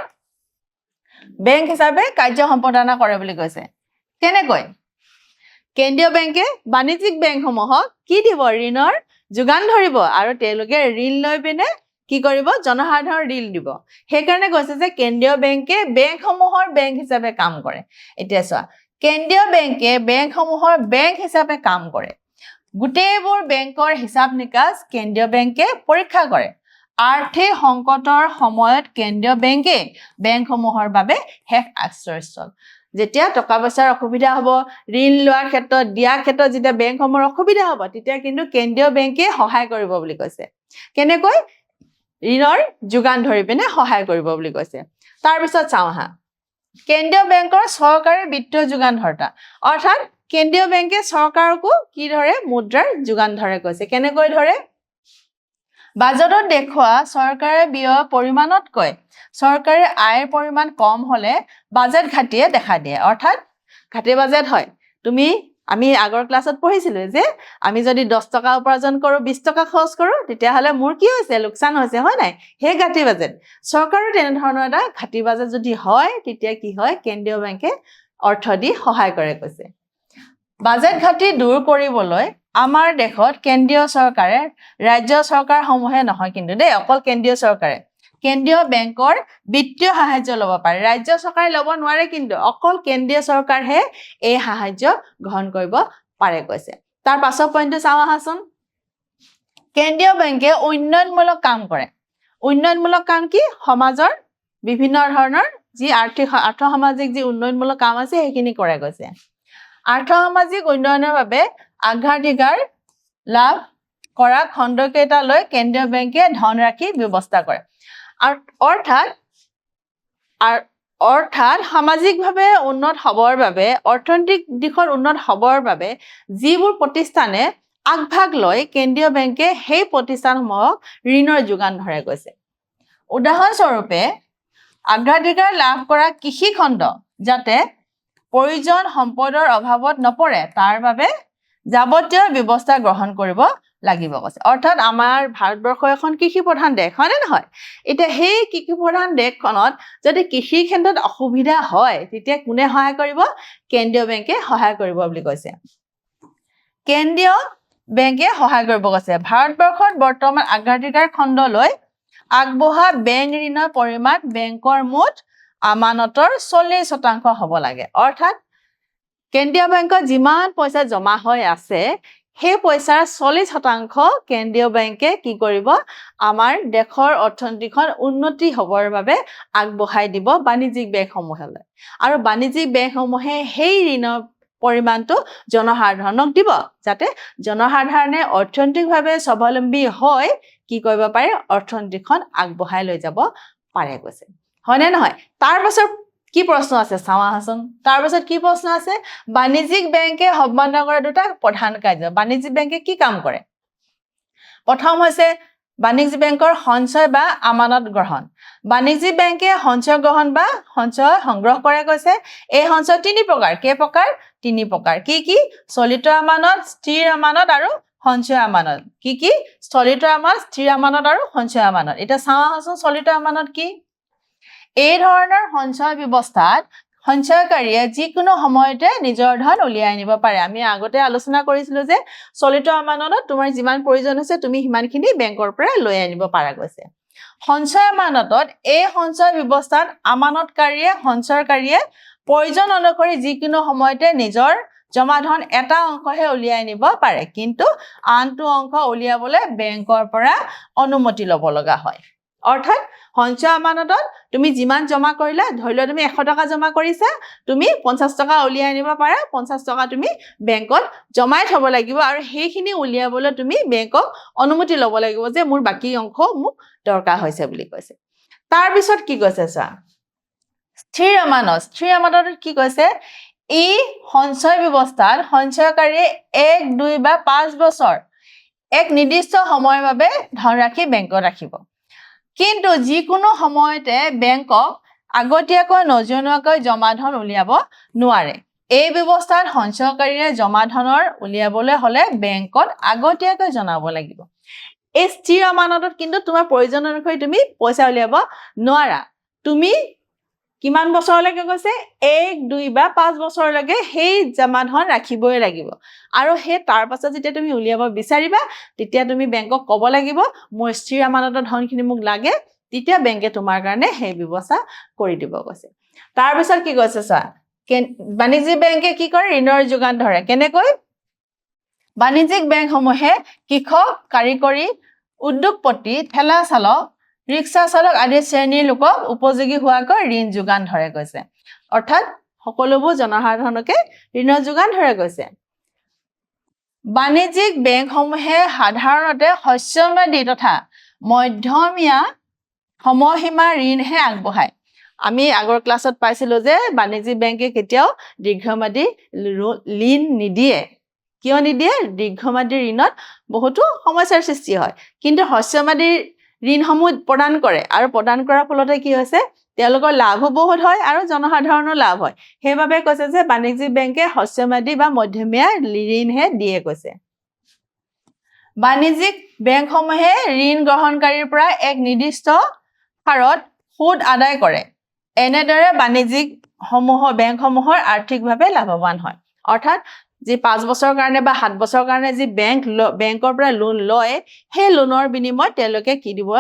বেংক হিচাপে কাৰ্য সম্পাদনা কৰে বুলি কৈছে কেনেকৈ কেন্দ্ৰীয় বেংকে বাণিজ্যিক বেংকসমূহক কি দিব ঋণৰ যোগান ধৰিব আৰু তেওঁলোকে ঋণ লৈ পিনে কি কৰিব জনসাধাৰণৰ ঋণ দিব সেইকাৰণে কৈছে যে কেন্দ্ৰীয় বেংকে বেংকসমূহৰ বেংক হিচাপে কাম কৰে এতিয়া চোৱা কেন্দ্ৰীয় বেংকে বেংকসমূহৰ বেংক হিচাপে কাম কৰে গোটেইবোৰ বেংকৰ হিচাপ নিকাচ কেন্দ্ৰীয় বেংকে পৰীক্ষা কৰে আৰ্থিক সংকটৰ সময়ত কেন্দ্ৰীয় বেংকে বেংকসমূহৰ বাবে শেষ আশ্ৰয়স্থল যেতিয়া টকা পইচাৰ অসুবিধা হ'ব ঋণ লোৱাৰ ক্ষেত্ৰত দিয়াৰ ক্ষেত্ৰত যেতিয়া বেংকসমূহৰ অসুবিধা হ'ব তেতিয়া কিন্তু কেন্দ্ৰীয় বেংকে সহায় কৰিব বুলি কৈছে কেনেকৈ ঋণৰ যোগান ধৰি পিনে সহায় কৰিব বুলি কৈছে তাৰ পিছত চাওঁ হা কেন্দ্ৰীয় বেংকৰ চৰকাৰী বিত্তীয় যোগান ধৰ্তা অৰ্থাৎ কেন্দ্ৰীয় বেংকে চৰকাৰকো কি ধৰে মুদ্ৰাৰ যোগান ধৰে কৈছে কেনেকৈ ধৰে বাজেটত দেখুওৱা চৰকাৰে ব্যয় পৰিমাণতকৈ চৰকাৰী আয়ৰ পৰিমাণ কম হলে বাজেট ঘাটিয়ে দেখা দিয়ে অৰ্থাৎ ঘাটি বাজেট হয় আমি আগৰ ক্লাছত পঢ়িছিলো যে আমি যদি 10 টকা উপাৰ্জন কৰো 20 টকা খৰচ কৰো তেতিয়া হলে মোৰ কি হৈছে লোকসান হৈছে হয় নাই হে ঘাটি বাজেট চৰকাৰৰ তেনে ধৰণৰ এটা ঘাটি বাজেট যদি হয় তেতিয়া কি হয় কেন্দ্ৰীয় বেংকে অৰ্থ দি সহায় কৰে কৈছে বাজেট ঘাটি দূৰ কৰিবলৈ আমাৰ দেশত কেন্দ্ৰীয় চৰকাৰে ৰাজ্য চৰকাৰসমূহে নহয় কিন্তু দেই অকল কেন্দ্ৰীয় চৰকাৰে কেন্দ্ৰীয় বেংকৰ বিত্তীয় সাহায্য ল'ব পাৰে ৰাজ্য চৰকাৰে ল'ব নোৱাৰে কিন্তু অকল কেন্দ্ৰীয় চৰকাৰহে এই সাহায্য গ্ৰহণ কৰিব পাৰে কৈছে তাৰ পাছৰ পইণ্টটো চাওঁ আহাচোন কেন্দ্ৰীয় বেংকে উন্নয়নমূলক কাম কৰে উন্নয়নমূলক কাম কি সমাজৰ বিভিন্ন ধৰণৰ যি আৰ্থ-সামাজিক যি উন্নয়নমূলক কাম আছে সেইখিনি কৰে গৈছে আৰ্থ-সামাজিক উন্নয়নৰ বাবে অগ্ৰাধিকাৰ লাভ কৰা খণ্ডকেইটালৈ কেন্দ্ৰীয় বেংকে ধনৰাশি ব্যৱস্থা কৰে অৰ্থাৎ সামাজিকভাৱে উন্নত হবৰ বাবে অৰ্থনৈতিক দিশত উন্নত হবৰ বাবে যিবোৰ প্ৰতিষ্ঠানে আগভাগ লয় কেন্দ্ৰীয় বেংকে সেই প্ৰতিষ্ঠানসমূহক ঋণৰ যোগান ধৰে গৈছে উদাহৰণস্বৰূপে অগ্ৰাধিকাৰ লাভ কৰা কৃষি খণ্ড যাতে প্ৰয়োজন সম্পদৰ অভাৱত নপৰে তাৰ বাবে যাৱতীয় ব্যৱস্থা গ্ৰহণ কৰিব লাগিব কৈছে অৰ্থাৎ আমাৰ ভাৰতবৰ্ষ এখন কৃষি প্ৰধান দেশ হয় নে নহয় এতিয়া সেই কৃষি প্ৰধান দেশখনত যদি কৃষি ক্ষেত্ৰত অসুবিধা হয় তেতিয়া কোনে সহায় কৰিব কেন্দ্ৰীয় বেংকে সহায় কৰিব বুলি কৈছে কেন্দ্ৰীয় বেংকে সহায় কৰিব কৈছে ভাৰতবৰ্ষত বৰ্তমান অগ্ৰাধিকাৰ খণ্ডলৈ আগবঢ়া বেংক ঋণৰ পৰিমাণ বেংকৰ মুঠ আমানতৰ 40% হ'ব লাগে অৰ্থাৎ কেন্দ্ৰীয় বেংকত যিমান পইচা জমা হৈ আছে সেই পইচাৰ 40% কেন্দ্ৰীয় বেংকে কি কৰিব আমাৰ দেশৰ অৰ্থনীতিখন উন্নতি হ'বৰ বাবে আগবঢ়াই দিব বাণিজ্যিক বেংকসমূহলৈ আৰু বাণিজ্যিক বেংকসমূহে সেই ঋণৰ পৰিমাণটো জনসাধাৰণক দিব যাতে জনসাধাৰণে অৰ্থনৈতিকভাৱে স্বাৱলম্বী হৈ কি কৰিব পাৰে অৰ্থনীতিখন আগবঢ়াই লৈ যাব পাৰে কৈছে হয়নে নহয় তাৰ পাছত কি প্ৰশ্ন আছে চাওঁ আহাচোন তাৰ পাছত কি প্ৰশ্ন আছে বাণিজ্যিক বেংকে সম্পাদন কৰা দুটা প্ৰধান কাৰ্য বাণিজ্যিক বেংকে কি কাম কৰে প্ৰথম হৈছে বাণিজ্যিক বেংকৰ সঞ্চয় বা আমানত গ্ৰহণ বাণিজ্যিক বেংকে সঞ্চয় গ্ৰহণ বা সঞ্চয় সংগ্ৰহ কৰে কৈছে এই সঞ্চয় তিনি প্ৰকাৰ তিনি প্ৰকাৰ কি চলিত আমানত স্থিৰ আমানত আৰু সঞ্চয় আমানত কি চলিত আমানত স্থিৰ আমানত আৰু সঞ্চয় আমানত এটা চাওঁ আহাচোন চলিত আমানত কি এই ধৰণৰ সঞ্চয় ব্যৱস্থাত সঞ্চয়কাৰীয়ে যিকোনো সময়তে নিজৰ ধন উলিয়াই আনিব পাৰে আমি আগতে আলোচনা কৰিছিলো যে চলিত আমানতত তোমাৰ যিমান প্ৰয়োজন হৈছে তুমি হিমানখিনি বেংকৰ পৰা লৈ আনিব পাৰা গৈছে সঞ্চয় আমানতত এই সঞ্চয় ব্যৱস্থাত আমানতকাৰীয়ে সঞ্চয়কাৰীয়ে প্ৰয়োজন অনুসৰি যিকোনো সময়তে নিজৰ জমা ধন এটা অংশহে উলিয়াই আনিব পাৰে কিন্তু আনটো অংশ উলিয়াবলৈ বেংকৰ পৰা অনুমতি ল'ব লগা হয় অৰ্থাৎ সঞ্চয় আমানতত তুমি যিমান জমা কৰিলা ধৰি লোৱা তুমি 100 টকা জমা কৰিছা তুমি 50 টকা উলিয়াই আনিব পাৰা 50 টকা তুমি বেংকত জমাই থব লাগিব আৰু সেইখিনি উলিয়াবলৈ তুমি বেংকক অনুমতি ল'ব লাগিব যে মোৰ বাকি অংশ মোক দৰকাৰ হৈছে বুলি কৈছে তাৰ পিছত কি কৈছে চা স্থিৰ আমানত কি কৈছে এই সঞ্চয় ব্যৱস্থাত সঞ্চয়কাৰীয়ে 1 2 বা 5 বছৰ এক নিৰ্দিষ্ট সময়ৰ বাবে ধনৰাশি বেংকত ৰাখিব কিন্তু যিকোনো সময়তে বেংকক আগতীয়াকৈ নজনোৱাকৈ জমা ধন উলিয়াব নোৱাৰে এই ব্যৱস্থাত সঞ্চয়কাৰীয়ে জমা ধনৰ উলিয়াবলৈ হলে বেংকত আগতীয়াকৈ জনাব লাগিব এই স্থিৰ আমানতত কিন্তু তোমাৰ প্ৰয়োজন অনুসৰি তুমি পইচা উলিয়াব নোৱাৰা তুমি কিমান বছৰলৈকে কৈছে 1 2 বা 5 বছৰলৈকে সেই জমা ধন ৰাখিবই লাগিব আৰু সেই তাৰ পাছত যেতিয়া তুমি উলিয়াব বিচাৰিবা তেতিয়া তুমি বেংকক ক'ব লাগিব মোৰ স্থিৰ আমানতৰ ধনখিনি মোক লাগে তেতিয়া বেংকে তোমাৰ কাৰণে সেই ব্যৱস্থা কৰি দিব কৈছে তাৰ পিছত কি কৈছে চা বাণিজ্যিক বেংকে কি কৰে ঋণৰ যোগান ধৰে কেনেকৈ বাণিজ্যিক বেংকসমূহে কৃষক কাৰিকৰী উদ্যোগপতি ঠেলা চালক ৰিক্সা চালক আদি শ্ৰেণীৰ লোকক উপযোগী হোৱাকৈ ঋণ যোগান ধৰে কৈছে অৰ্থাৎ সকলোবোৰ জনসাধাৰণকে ঋণৰ যোগান ধৰে কৈছে বাণিজ্যিক বেংকসমূহে সাধাৰণতে শস্যম্যাদী তথা মধ্যমীয়া সময়সীমা ঋণহে আগবঢ়ায় আমি আগৰ ক্লাছত পাইছিলো যে বাণিজ্যিক বেংকে কেতিয়াও দীৰ্ঘম্যাদী ঋণ নিদিয়ে কিয় নিদিয়ে দীৰ্ঘম্যাদী ঋণত বহুতো সমস্যাৰ সৃষ্টি হয় কিন্তু হ্ৰস্বম্যাদী ঋণসমূহ প্ৰদান কৰে আৰু প্ৰদান কৰাৰ ফলতে কি হৈছে তেওঁলোকৰ লাভো বহুত হয় আৰু জনসাধাৰণৰ লাভ হয় সেইবাবে কৈছে যে বাণিজ্যিক বেংকে হ্ৰস্বম্যাদী বা মধ্যমীয়া ঋণহে দিয়ে কৈছে বাণিজ্যিক বেংকসমূহে ঋণ গ্ৰহণকাৰীৰ পৰা এক নিৰ্দিষ্ট হাৰত সুদ আদায় কৰে এনেদৰে বাণিজ্যিক বেংকসমূহৰ আৰ্থিকভাৱে লাভৱান হয় অৰ্থাৎ যি 5 বছৰৰ কাৰণে বা 7 বছৰৰ কাৰণে যি বেংকৰ পৰা লোন লয় সেই লোনৰ বিনিময়ত তেওঁলোকে কি দিব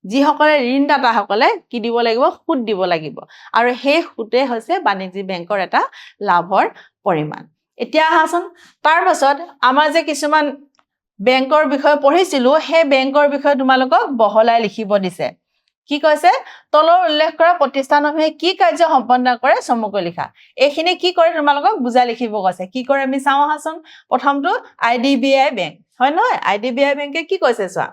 যিসকলে ঋণদাতাসকলে কি দিব লাগিব সুদ দিব লাগিব আৰু সেই সুদে হৈছে বাণিজ্যিক বেংকৰ এটা লাভৰ পৰিমাণ এতিয়া আহাচোন তাৰ পাছত আমাৰ যে কিছুমান বেংকৰ বিষয়ে পঢ়িছিলো সেই বেংকৰ বিষয়ে তোমালোকক বহলাই লিখিব দিছে কি কৈছে তলৰ উল্লেখ কৰা প্ৰতিষ্ঠানসমূহে কি কাৰ্য সম্পন্ন কৰে চমুকৈ লিখা এইখিনি কি কৰে তোমালোকক বুজাই লিখিব কৈছে কি কৰে আমি চাওঁ আহাচোন প্ৰথমটো আইডিবিআই বেংক হয় নহয় আইডিবিআই বেংকে কি কৈছে চোৱা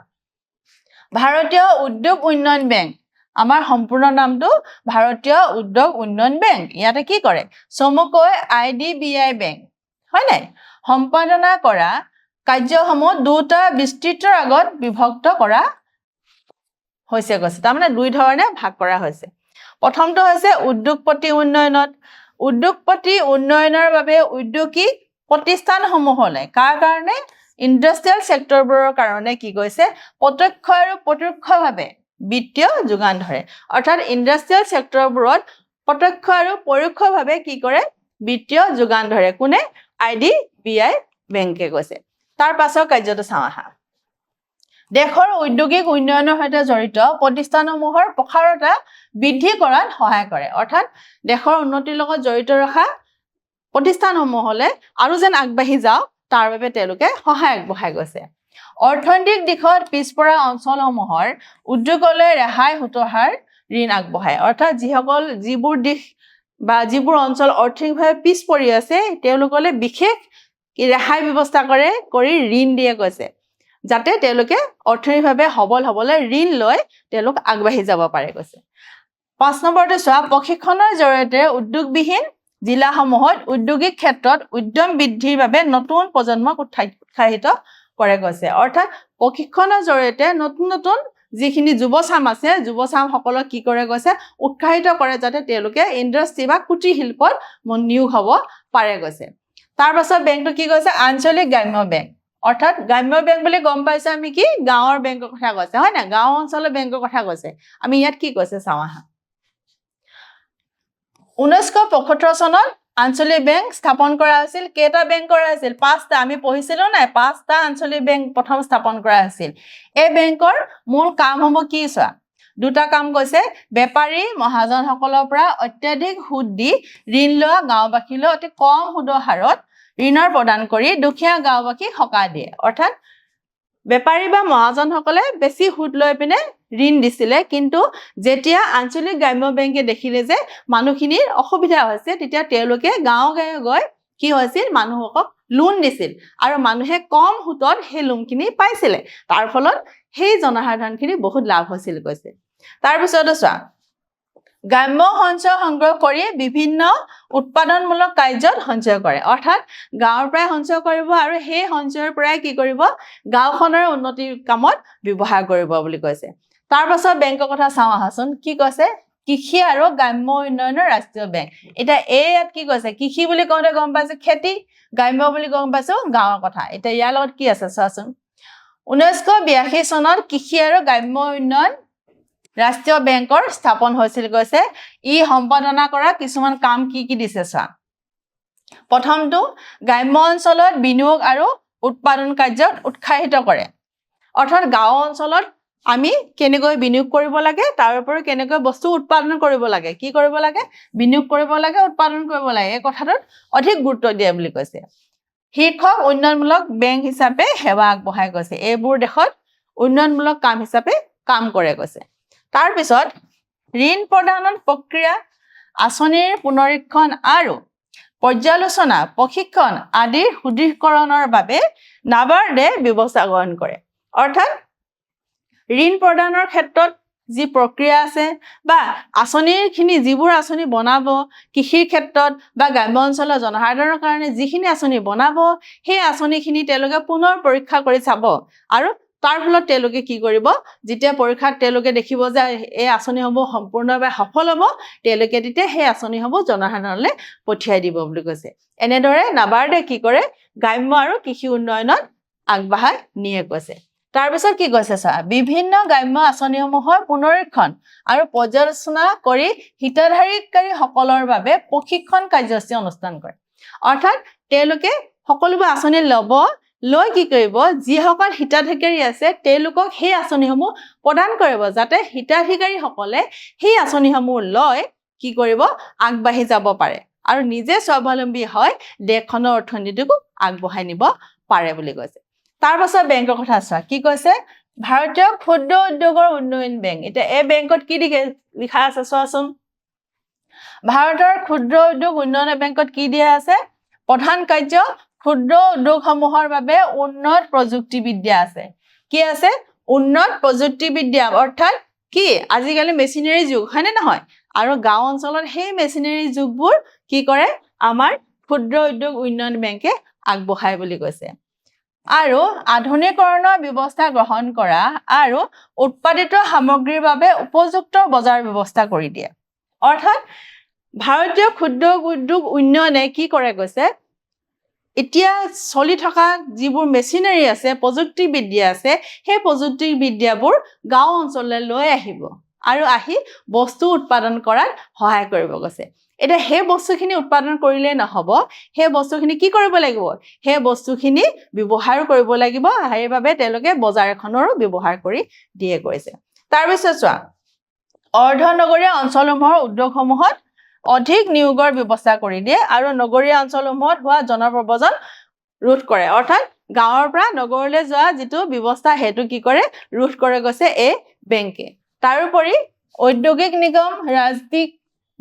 ভাৰতীয় উদ্যোগ উন্নয়ন বেংক আমাৰ সম্পূৰ্ণ নামটো ভাৰতীয় উদ্যোগ উন্নয়ন বেংক ইয়াতে কি কৰে চমুকৈ আইডিবিআই বেংক হয় নাই সম্পাদনা কৰা কাৰ্যসমূহ দুটা বিস্তৃতৰ আগত বিভক্ত কৰা হৈছে কৈছে তাৰমানে দুই ধৰণে ভাগ কৰা হৈছে প্ৰথমটো হৈছে উদ্যোগপতি উন্নয়নৰ বাবে উদ্যোগিক প্ৰতিষ্ঠানসমূহলৈ কাৰ কাৰণে ইণ্ডাষ্ট্ৰিয়েল সেক্টৰবোৰৰ কাৰণে কি কৈছে প্ৰত্যক্ষ আৰু পৰোক্ষভাৱে বিত্তীয় যোগান ধৰে অৰ্থাৎ ইণ্ডাষ্ট্ৰিয়েল সেক্টৰবোৰত প্ৰত্যক্ষ আৰু পৰোক্ষভাৱে কি কৰে বিত্তীয় যোগান ধৰে কোনে আইডিবিআই বেংকে কৈছে তাৰ পাছৰ কাৰ্যটো চাওঁ আহা দেশৰ ঔদ্যোগিক উন্নয়নৰ সৈতে জড়িত প্ৰতিষ্ঠানসমূহৰ প্ৰসাৰতা বৃদ্ধি কৰাত সহায় কৰে অৰ্থাৎ দেশৰ উন্নতিৰ লগত জড়িত ৰখা প্ৰতিষ্ঠানসমূহলৈ আৰু যেন আগবাঢ়ি যাওক তাৰ বাবে তেওঁলোকে সহায় আগবঢ়াই গৈছে অৰ্থনৈতিক দিশত পিছপৰা অঞ্চলসমূহৰ উদ্যোগলৈ ৰেহাই সুতৰ ঋণ আগবঢ়ায় অৰ্থাৎ যিবোৰ দিশ বা যিবোৰ অঞ্চল অৰ্থনৈতিকভাৱে পিছ পৰি আছে তেওঁলোকলৈ বিশেষ ৰেহাই ব্যৱস্থা কৰি ঋণ দিয়ে কৈছে যাতে তেওঁলোকে অৰ্থনৈতিকভাৱে সবল হ'বলৈ ঋণ লৈ তেওঁলোক আগবাঢ়ি যাব পাৰে কৈছে 5 নম্বৰটো চোৱা প্ৰশিক্ষণৰ জৰিয়তে উদ্যোগবিহীন জিলাসমূহত উদ্যোগিক ক্ষেত্ৰত উদ্যম বৃদ্ধিৰ বাবে নতুন প্ৰজন্মক উৎসাহিত কৰে কৈছে অৰ্থাৎ প্ৰশিক্ষণৰ জৰিয়তে নতুন যিখিনি যুৱচাম আছে যুৱচামসকলক কি কৰে কৈছে উৎসাহিত কৰে যাতে তেওঁলোকে ইণ্ডাষ্ট্ৰি বা কুটিৰ শিল্পত নিয়োগ হ'ব পাৰে কৈছে তাৰ পাছত বেংকটো কি কৈছে আঞ্চলিক গ্ৰাম্য বেংক অৰ্থাৎ গ্ৰাম্য বেংক বুলি গম পাইছে আমি কি গাঁৱৰ বেংকৰ কথা কৈছে হয় না গাঁও অঞ্চলৰ বেংকৰ কথা কৈছে আমি ইয়াত কি কৈছে চাওঁ আহা 1975 চনত আঞ্চলিক বেংক স্থাপন কৰা হৈছিল কেইটা বেংক কৰা হৈছিল 5টা আমি পঢ়িছিলো নাই 5টা আঞ্চলিক বেংক প্ৰথম স্থাপন কৰা হৈছিল এই বেংকৰ মূল কামসমূহ কি চোৱা দুটা কাম কৈছে বেপাৰী মহাজনসকলৰ পৰা অত্যাধিক সুদ দি ঋণ লোৱা গাঁওবাসীলৈ অতি কম সুদৰ হাৰত ঋণৰ প্ৰদান কৰি দুখীয়া গাঁওবাসীক সকাহ দিয়ে অৰ্থাৎ বেপাৰী বা মহাজনসকলে বেছি সুদ লৈ পিনে ঋণ দিছিলে কিন্তু যেতিয়া আঞ্চলিক গ্ৰাম্য বেংকে দেখিলে যে মানুহখিনিৰ অসুবিধা হৈছে তেতিয়া তেওঁলোকে গাঁও গৈ কি হৈছিল মানুহক লোন দিছিল আৰু মানুহে কম সুদত সেই লোনখিনি পাইছিলে তাৰ ফলত সেই জনসাধাৰণখিনি বহুত লাভ হৈছিল কৈছে তাৰ পিছতো চোৱা গ্ৰাম্য সঞ্চয় সংগ্ৰহ কৰি বিভিন্ন উৎপাদনমূলক কাৰ্যত সঞ্চয় কৰে অৰ্থাৎ গাঁৱৰ পৰাই সঞ্চয় কৰিব আৰু সেই সঞ্চয়ৰ পৰাই কি কৰিব গাঁওখনৰ উন্নতিৰ কামত ব্যৱহাৰ কৰিব বুলি কৈছে তাৰ পাছত বেংকৰ কথা চাওঁ আহাচোন কি কৈছে কৃষি আৰু গ্ৰাম্য উন্নয়নৰ ৰাষ্ট্ৰীয় বেংক এটা ইয়াত কি কৈছে কৃষি বুলি কওঁতে গম পাইছে খেতি গ্ৰাম্য বুলি গম পাইছো গাঁৱৰ কথা এটা ইয়াৰ লগত কি আছে চোৱাচোন 1982 চনত কৃষি আৰু গ্ৰাম্য উন্নয়ন ৰাষ্ট্ৰীয় বেংকৰ স্থাপন হৈছিল কৈছে ই সম্পাদনা কৰা কিছুমান কাম কি দিছে চোৱা প্ৰথমটো গ্ৰাম্য অঞ্চলত বিনিয়োগ আৰু উৎপাদন কাৰ্যত উৎসাহিত কৰে অৰ্থাৎ গাঁও অঞ্চলত আমি কেনেকৈ বিনিয়োগ কৰিব লাগে তাৰ ওপৰত কেনেকৈ বস্তু উৎপাদন কৰিব লাগে কি কৰিব লাগে বিনিয়োগ কৰিব লাগে উৎপাদন কৰিব লাগে এই কথাটোত অধিক গুৰুত্ব দিয়ে বুলি কৈছে শীৰ্ষক উন্নয়নমূলক বেংক হিচাপে সেৱা আগবঢ়াই গৈছে এইবোৰ দেশত উন্নয়নমূলক কাম হিচাপে কাম কৰে কৈছে তাৰ পিছত ঋণ প্ৰদানৰ প্ৰক্ৰিয়া আঁচনিৰ পুনৰীক্ষণ আৰু পৰ্যালোচনা প্ৰশিক্ষণ আদিৰ সুদৃঢ়কৰণৰ বাবে নাবাৰ্ডে ব্যৱস্থা গ্ৰহণ কৰে অৰ্থাৎ ঋণ প্ৰদানৰ ক্ষেত্ৰত যি প্ৰক্ৰিয়া আছে বা আঁচনিখিনি যিবোৰ আঁচনি বনাব কৃষিৰ ক্ষেত্ৰত বা গ্ৰাম্য অঞ্চলৰ জনসাধাৰণৰ কাৰণে যিখিনি আঁচনি বনাব সেই আঁচনিখিনি তেওঁলোকে পুনৰ পৰীক্ষা কৰি চাব আৰু তাৰ ফলত তেওঁলোকে কি কৰিব যেতিয়া পৰীক্ষাত তেওঁলোকে দেখিব যে এই আঁচনিসমূহ সম্পূৰ্ণভাৱে সফল হ'ব তেওঁলোকে তেতিয়া সেই আঁচনিসমূহ জনসাধাৰণলৈ পঠিয়াই দিব বুলি কৈছে এনেদৰে নাবাৰ্ডে কি কৰে গ্ৰাম্য আৰু কৃষি উন্নয়নত আগবঢ়াই নিয়ে কৈছে তাৰপিছত কি কৈছে চা বিভিন্ন গ্ৰাম্য আঁচনিসমূহৰ পুনৰীক্ষণ আৰু পৰ্যালোচনা কৰি হিতাধাৰীকাৰীসকলৰ বাবে প্ৰশিক্ষণ কাৰ্যসূচী অনুষ্ঠান কৰে অৰ্থাৎ তেওঁলোকে সকলোবোৰ আঁচনি ল'ব লৈ কি কৰিব যিসকল হিতাধিকাৰী আছে তেওঁলোকক সেই আঁচনিসমূহ প্ৰদান কৰিব যাতে হিতাধিকাৰীসকলে সেই আঁচনিসমূহ লৈ কি কৰিব আগবাঢ়ি যাব পাৰে আৰু নিজে স্বাৱলম্বী হয় দেশখনৰ অৰ্থনীতিকো আগবঢ়াই নিব পাৰে বুলি কৈছে তাৰপাছত বেংকৰ কথা চোৱা কি কৈছে ভাৰতীয় ক্ষুদ্ৰ উদ্যোগৰ উন্নয়ন বেংক এতিয়া এই বেংকত কি লিখা আছে চোৱাচোন ভাৰতৰ ক্ষুদ্ৰ উদ্যোগ উন্নয়ন বেংকত কি দিয়া আছে প্ৰধান কাৰ্য ক্ষুদ্ৰ উদ্যোগসমূহৰ বাবে উন্নত প্ৰযুক্তিবিদ্যা আছে কি আছে উন্নত প্ৰযুক্তিবিদ্যা অৰ্থাৎ কি আজিকালি মেচিনাৰী যুগ হয়নে নহয় আৰু গাঁও অঞ্চলত সেই মেচিনাৰী যুগবোৰ কি কৰে আমাৰ ক্ষুদ্ৰ উদ্যোগ উন্নয়ন বেংকে আগবঢ়ায় বুলি কৈছে আৰু আধুনিকৰণৰ ব্যৱস্থা গ্ৰহণ কৰা আৰু উৎপাদিত সামগ্ৰীৰ বাবে উপযুক্ত বজাৰ ব্যৱস্থা কৰি দিয়ে অৰ্থাৎ ভাৰতীয় ক্ষুদ্ৰ উদ্যোগ উন্নয়নে কি কৰে কৈছে এতিয়া চলি থকা যিবোৰ মেচিনাৰী আছে প্ৰযুক্তিবিদ্যা আছে সেই প্ৰযুক্তিবিদ্যাবোৰ গাঁও অঞ্চললৈ লৈ আহিব আৰু আহি বস্তু উৎপাদন কৰাত সহায় কৰিব কৈছে এতিয়া সেই বস্তুখিনি উৎপাদন কৰিলে নহব সেই বস্তুখিনি কি কৰিব লাগিব সেই বস্তুখিনি ব্যৱহাৰ কৰিব লাগিব সেইবাবে তেওঁলোকে বজাৰ এখনৰো ব্যৱহাৰ কৰি দিয়ে কৈছে তাৰপিছত চোৱা অৰ্ধনগৰীয় অঞ্চলসমূহৰ উদ্যোগসমূহত অধিক নিয়োগৰ ব্যৱস্থা কৰি দিয়ে আৰু নগৰীয়া অঞ্চলসমূহত হোৱা জনপ্ৰব্ৰজন ৰোধ কৰে অৰ্থাৎ গাঁৱৰ পৰা নগৰলৈ যোৱা যিটো ব্যৱস্থা হেতু কি কৰে ৰোধ কৰে গৈছে এই বেংকে তাৰোপৰি ঔদ্যোগিক নিগম ৰাজ্যিক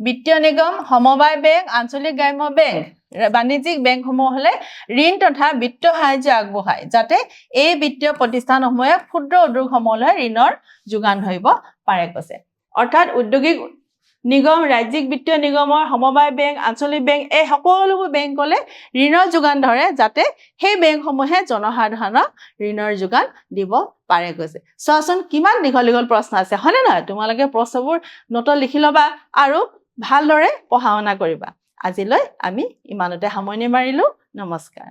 বিত্তীয় নিগম সমবায় বেংক আঞ্চলিক গ্ৰাম্য বেংক বাণিজ্যিক বেংকসমূহলৈ ঋণ তথা বিত্তীয় সাহায্য আগবঢ়ায় যাতে এই বিত্তীয় প্ৰতিষ্ঠানসমূহে ক্ষুদ্ৰ উদ্যোগসমূহলৈ ঋণৰ যোগান ধৰিব পাৰে কৈছে অৰ্থাৎ ঔদ্যোগিক নিগম ৰাজ্যিক বিত্তীয় নিগমৰ সমবায় বেংক আঞ্চলিক বেংক এই সকলোবোৰ বেংকলৈ ঋণৰ যোগান ধৰে যাতে সেই বেংকসমূহে জনসাধাৰণক ঋণৰ যোগান দিব পাৰে কৈছে চোৱাচোন কিমান দীঘল প্ৰশ্ন আছে হয়নে নহয় তোমালোকে প্ৰশ্নবোৰ নোটত লিখি ল'বা আৰু ভালদৰে পঢ়া শুনা কৰিবা আজিলৈ আমি ইমানতে সামৰণি মাৰিলো নমস্কাৰ